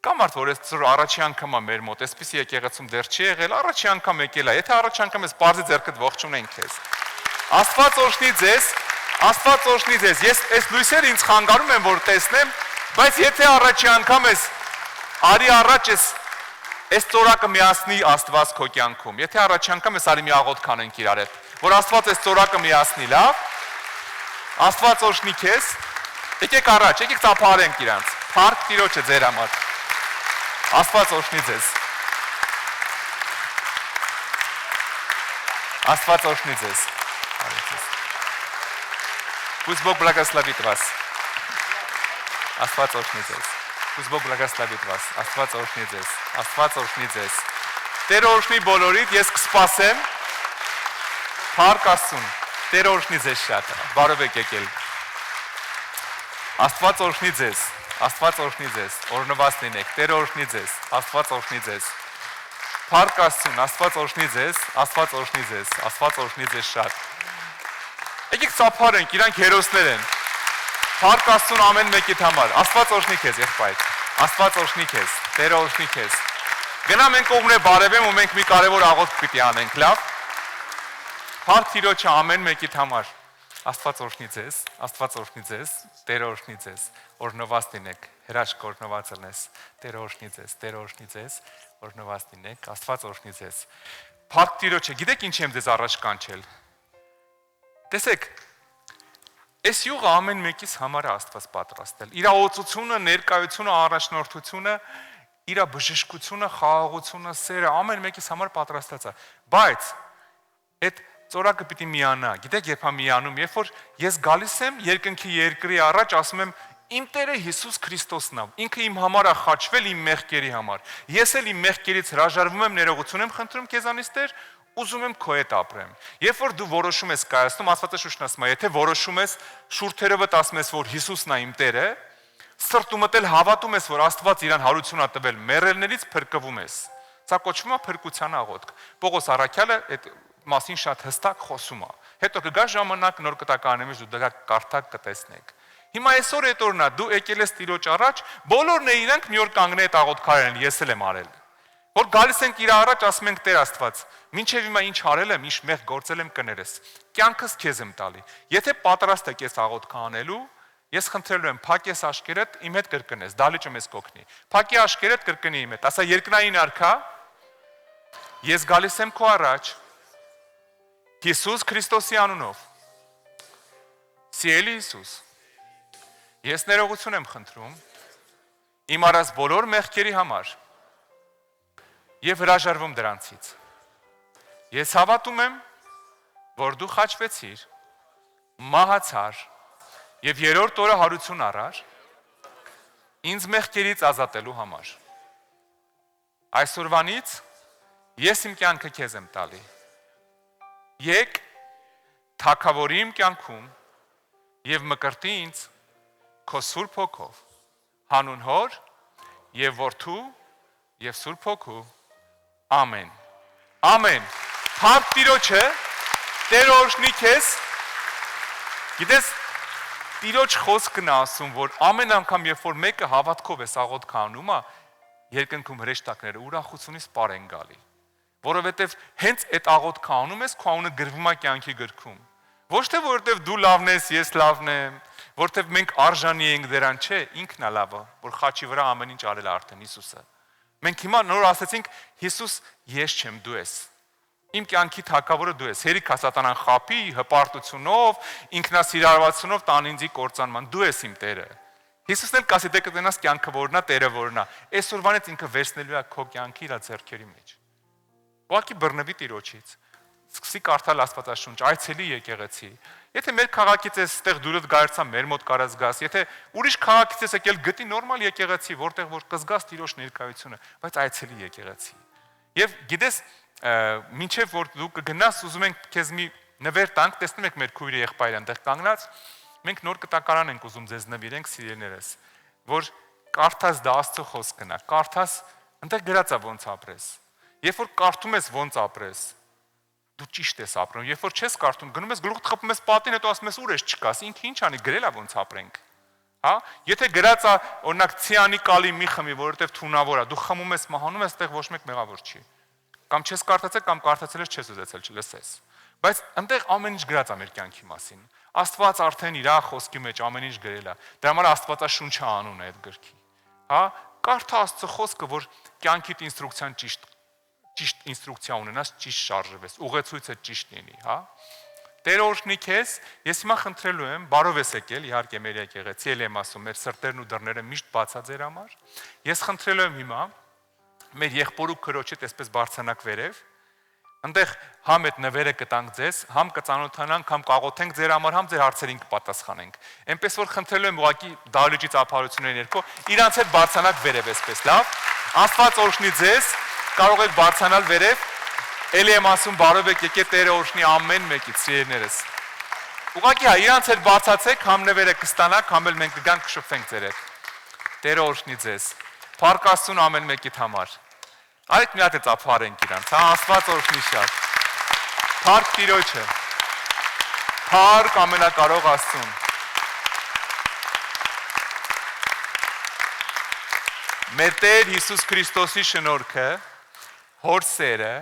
Կա մարդ, որ այս առաջի անգամ է մեր մոտ, այսպիսի եկեղեցում դեռ չի եղել, առաջի անգամ եկել է։ Եթե առաջի անգամ ես բարձի ձեռքդ ողջունենք քեզ։ Աստված օրհնի ձեզ, Աստված օրհնի ձեզ։ Ես այս լույսերը ինձ խանգարում եմ, որ տեսնեմ, բայց եթե առաջի անգամ ես արի առաջ այս ծորակը միացնի Աստված քո կյանքում։ Եթե առաջի անգամ ես արի մի աղոթ կանենք իրար հետ, որ Աստված այս ծորակը միացնի, լավ։ Աստված օրհնի քեզ։ Եկեք առաջ, եկեք ծափարենք իրանց։ Փառք Տիրոջը ձեր համար։ Աստված օրհնի ձեզ։ Աստված օրհնի ձեզ։ Пусть Бог благословит вас. Աստված օրհնի ձեզ։ Пусть Бог благословит вас. Աստված օրհնի ձեզ։ Աստված օրհնի ձեզ։ Տեր օրհնի բոլորիդ, ես կսպասեմ։ Փառք Աստծուն։ Տեր օրհնի ձեզ շատ։ Բարով եք եկել։ Աստված օրհնի ձեզ։ Աստված օրհնի ձեզ։ Օրհնված լինեք։ Տեր օրհնի ձեզ։ Աստված օրհնի ձեզ։ Փառք Աստծուն, Աստված օրհնի ձեզ, Աստված օրհնի ձեզ, Աստված օրհնի ձեզ շատ։ Եկեք ծափարենք, իրանք հերոսներ են։ Փառք Աստծուն ամեն մեկիդ համար։ Աստված օրհնի քեզ, եղբայր։ Աստված օրհնի քեզ, Տերը օրհնի քեզ։ Գնա մենք կողմն է բարևեմ ու մենք մի կարևոր աղոթք պիտի անենք, լավ։ Փառք Տիրոջը ամեն մեկիդ համար։ Աստված օրհնի ձեզ, Աստված օրհնի ձեզ, Տերը օրհնի ձեզ։ Օրհնված լինեք, հրաշք օրհնված ելնես։ Տերը օրհնի ձեզ, Տերը օրհնի ձեզ, օրհնված լինեք, Աստված օրհնի ձեզ։ Փառք Տիրոջը, գիտեք ինչ եմ ձեզ առաջ կանչել։ Տեսեք, այս յուղը ամեն մեկիս համար է Աստված պատրաստել։ Իր օծությունը, ներկայությունը, առաջնորդությունը, իր բժշկությունը, խաղաղությունը, սերը ամեն մեկիս համար պատրաստած է։ Բայց այդ ծորակը պիտի միանա։ Գիտեք, երբ է միանում, երբ որ ես գալիս եմ երկնքի երկրի առաջ, ասում եմ իմ Տերը Հիսուս Քրիստոսն է։ Ինքը իմ համար է խաչվել իմ մեղքերի համար։ Ես էլ իմ մեղքերից հրաժարվում եմ, ներողություն եմ խնդրում քեզանից Տեր, ուզում եմ քո հետ ապրեմ։ Երբ որ դու որոշում ես կայացնում, Աստվածաշունչն ասում է, եթե որոշում ես շուրթերովդ ասում ես, որ Հիսուսն է իմ Տերը, սրտումդ էլ հավատում ես, որ Աստված իրան հարություն է տվել, մեռելներից փրկվում ես։ Սա կոչվում է փրկության աղոթք։ Պողոս առաքյալը այդ մասին շատ հստակ խոսում է։ Հետո կգա ժամանակ նոր կտակարանի մեջ դու դա կարդակ կտեսնեք։ Հիմա այսօր այդ օրն է, դու եկել ես Տիրոջ առաջ, բոլորն իրանք մի օր կանգնեն այդ աղոթքարեն, ես էլ եմ արել։ Որ գալիս ենք իր առաջ, ասում ենք Տեր Աստված, մինչև հիմա ինչ արել եմ, ինչ մեղք գործել եմ կներես։ Կյանքս քեզ եմ տալի։ Եթե պատրաստ ես այս աղոթքը անելու, ես խնդրելու եմ, փակ ես աշկերտ, իմ հետ կրկնես, դալիճը մեզ կօգնի։ Փակի աշկերտ, կրկնի իմ հետ, ասա երկնային արքա, ես գալիս եմ քո առաջ, Հիսուս Քրիստոսի անունով։ Սիրելի Հիսուս, ես ներողություն եմ խնդրում իմ արած բոլոր մեղքերի համար եւ հրաժարվում դրանցից։ Ես հավատում եմ, որ դու խաչվեցիր, մահացար եւ երրորդ օրը հարություն առար ինձ մեղքերից ազատելու համար։ Այսօրվանից ես իմ կյանքը քեզ եմ տալի։ Եկ թագավորի իմ կյանքում եւ մկրտի ինձ քո Սուրբ Հոգով, հանուն Հոր եւ Որդու եւ Սուրբ Հոգու։ Ամեն։ Ամեն։ Փառք Տիրոջը, Տեր օրհնի քեզ։ Գիտես, Տիրոջ խոսքն է ասում, որ ամեն անգամ երբ որ մեկը հավատքով է աղոթք անում, երկնքում հրեշտակները ուրախությունից պար են գալի։ Որովհետև հենց այդ աղոթքը անում ես, քո անունը գրվում է կյանքի գրքում։ Ոչ թե որովհետև դու լավն ես, ես լավն եմ, որովհետև մենք արժանի ենք դրան, չէ, ինքն է լավը, որ խաչի վրա ամեն ինչ արել է արդեն Հիսուսը։ Մենք հիմա նոր ասացինք, Հիսուս, ես չեմ, դու ես։ Իմ կյանքի թագավորը դու ես։ Հերիք Սատանան խաբի, հպարտությունով, ինքնասիրարվածությունով տան ինձի կործանման, դու ես իմ Տերը։ Հիսուսն էլ կասի դե կտենաս կյանքը որն է, Տերը որն է։ Այսօրվանից ինքը վերցնելու է քո կյանքի իր ձեռքերի մեջ։ Ուղղակի բռնվի Տիրոջից։ Սկսի կարդալ Աստվածաշունչ, այցելի եկեղեցի։ Եթե մեր քաղաքից ես այդտեղ դուրս գայրցա, մեր մոտ կարած գաս, եթե ուրիշ քաղաքից ես եկել գտի նորմալ եկեղեցի, որտեղ որ կզգաս Տիրոջ ներկայությունը, բայց այցելի եկեղեցի։ Եվ գիտես, մինչև որ դու կգնաս, ուզում ենք քեզ մի նվեր տանք, տեսնում եք մեր քույրի եղբայրը այնտեղ կանգնած, մենք նոր կտակարան ենք ուզում ձեզ նվիրենք, սիրելիներս, որ կարդաս դա Աստծո խոսքն է, կարդաս, այնտեղ գրած է ոնց ապրես։ Երբ որ կարդում ես ոնց ապրես, դու ճիշտ ես ապրում։ Երբ որ չես կարդում, գնում ես գլուխդ խփում ես պատին, հետո ասում ես ուր ես չկաս, ինքը ինչ անի, գրել է ոնց ապրենք։ Հա, եթե գրած է օրինակ ցիանի կալի մի խմի, որովհետև թունավոր է, դու խմում ես, մահանում ես, այդտեղ ոչ մեկ մեղավոր չի։ Կամ չես կարդացել, կամ կարդացել ես, չես ուզեցել չլսես։ Բայց այնտեղ ամեն ինչ գրած է մեր կյանքի մասին։ Աստված արդեն իր խոսքի մեջ ամեն ինչ գրել է։ Դրա համար Աստվածաշունչը անուն է այդ գրքի։ Հա, կարդա Աստծո խոսքը, որ կյանքիդ ինստրուկցիան ճիշտ ինստրուկցիա ունենաս, ճիշտ շարժվես, ուղեցույցը ճիշտ լինի, հա։ Տեր օրհնի քեզ, ես հիմա խնդրելու եմ, բարով ես եկել, իհարկե մեր եկեղեցի, ելի եմ ասում, մեր սրտերն ու դռները միշտ բաց է ձեր համար։ Ես խնդրելու եմ հիմա մեր եղբոր ու քրոջը այսպես բարձրանակ վերև, այնտեղ համ այդ նվերը կտանք ձեզ, համ կծանոթանանք, համ կաղոթենք ձեր համար, համ ձեր հարցերին կպատասխանենք։ Այնպես որ խնդրելու եմ ուղղակի դահլիճի ծափարությունների ներքո իրանց հետ բարձրանակ վերև այսպես, լավ։ Աստված օրհնի ձեզ, կարող եք բարձրանալ վերև։ Էլի եմ ասում, բարով եք եկեք, Տերը օրհնի ամեն մեկից, սիրելիներս։ Ուղղակի հա, իրանց հետ բարձացեք, համ նվերը կստանաք, համ էլ մենք կգանք կշփվենք ձեր հետ։ Տերը օրհնի ձեզ։ Փառք Աստծուն ամեն մեկիդ համար։ Արեք մի հատ է ծափարենք իրանց, հա, Աստված օրհնի շատ։ Փառք Տիրոջը։ Փառք ամենակարող Աստծուն։ Մեր Տեր Հիսուս Քրիստոսի շնորհքը, Հոր սերը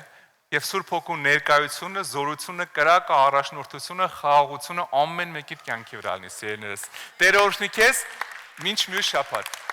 եւ Սուրբ Հոգու ներկայությունը, զորությունը, կրակը, առաջնորդությունը, խաղաղությունը ամեն մեկի կյանքի վրա լինի, սիրելիներս։ Տերը օրհնի քեզ, մինչ մյուս շաբաթ։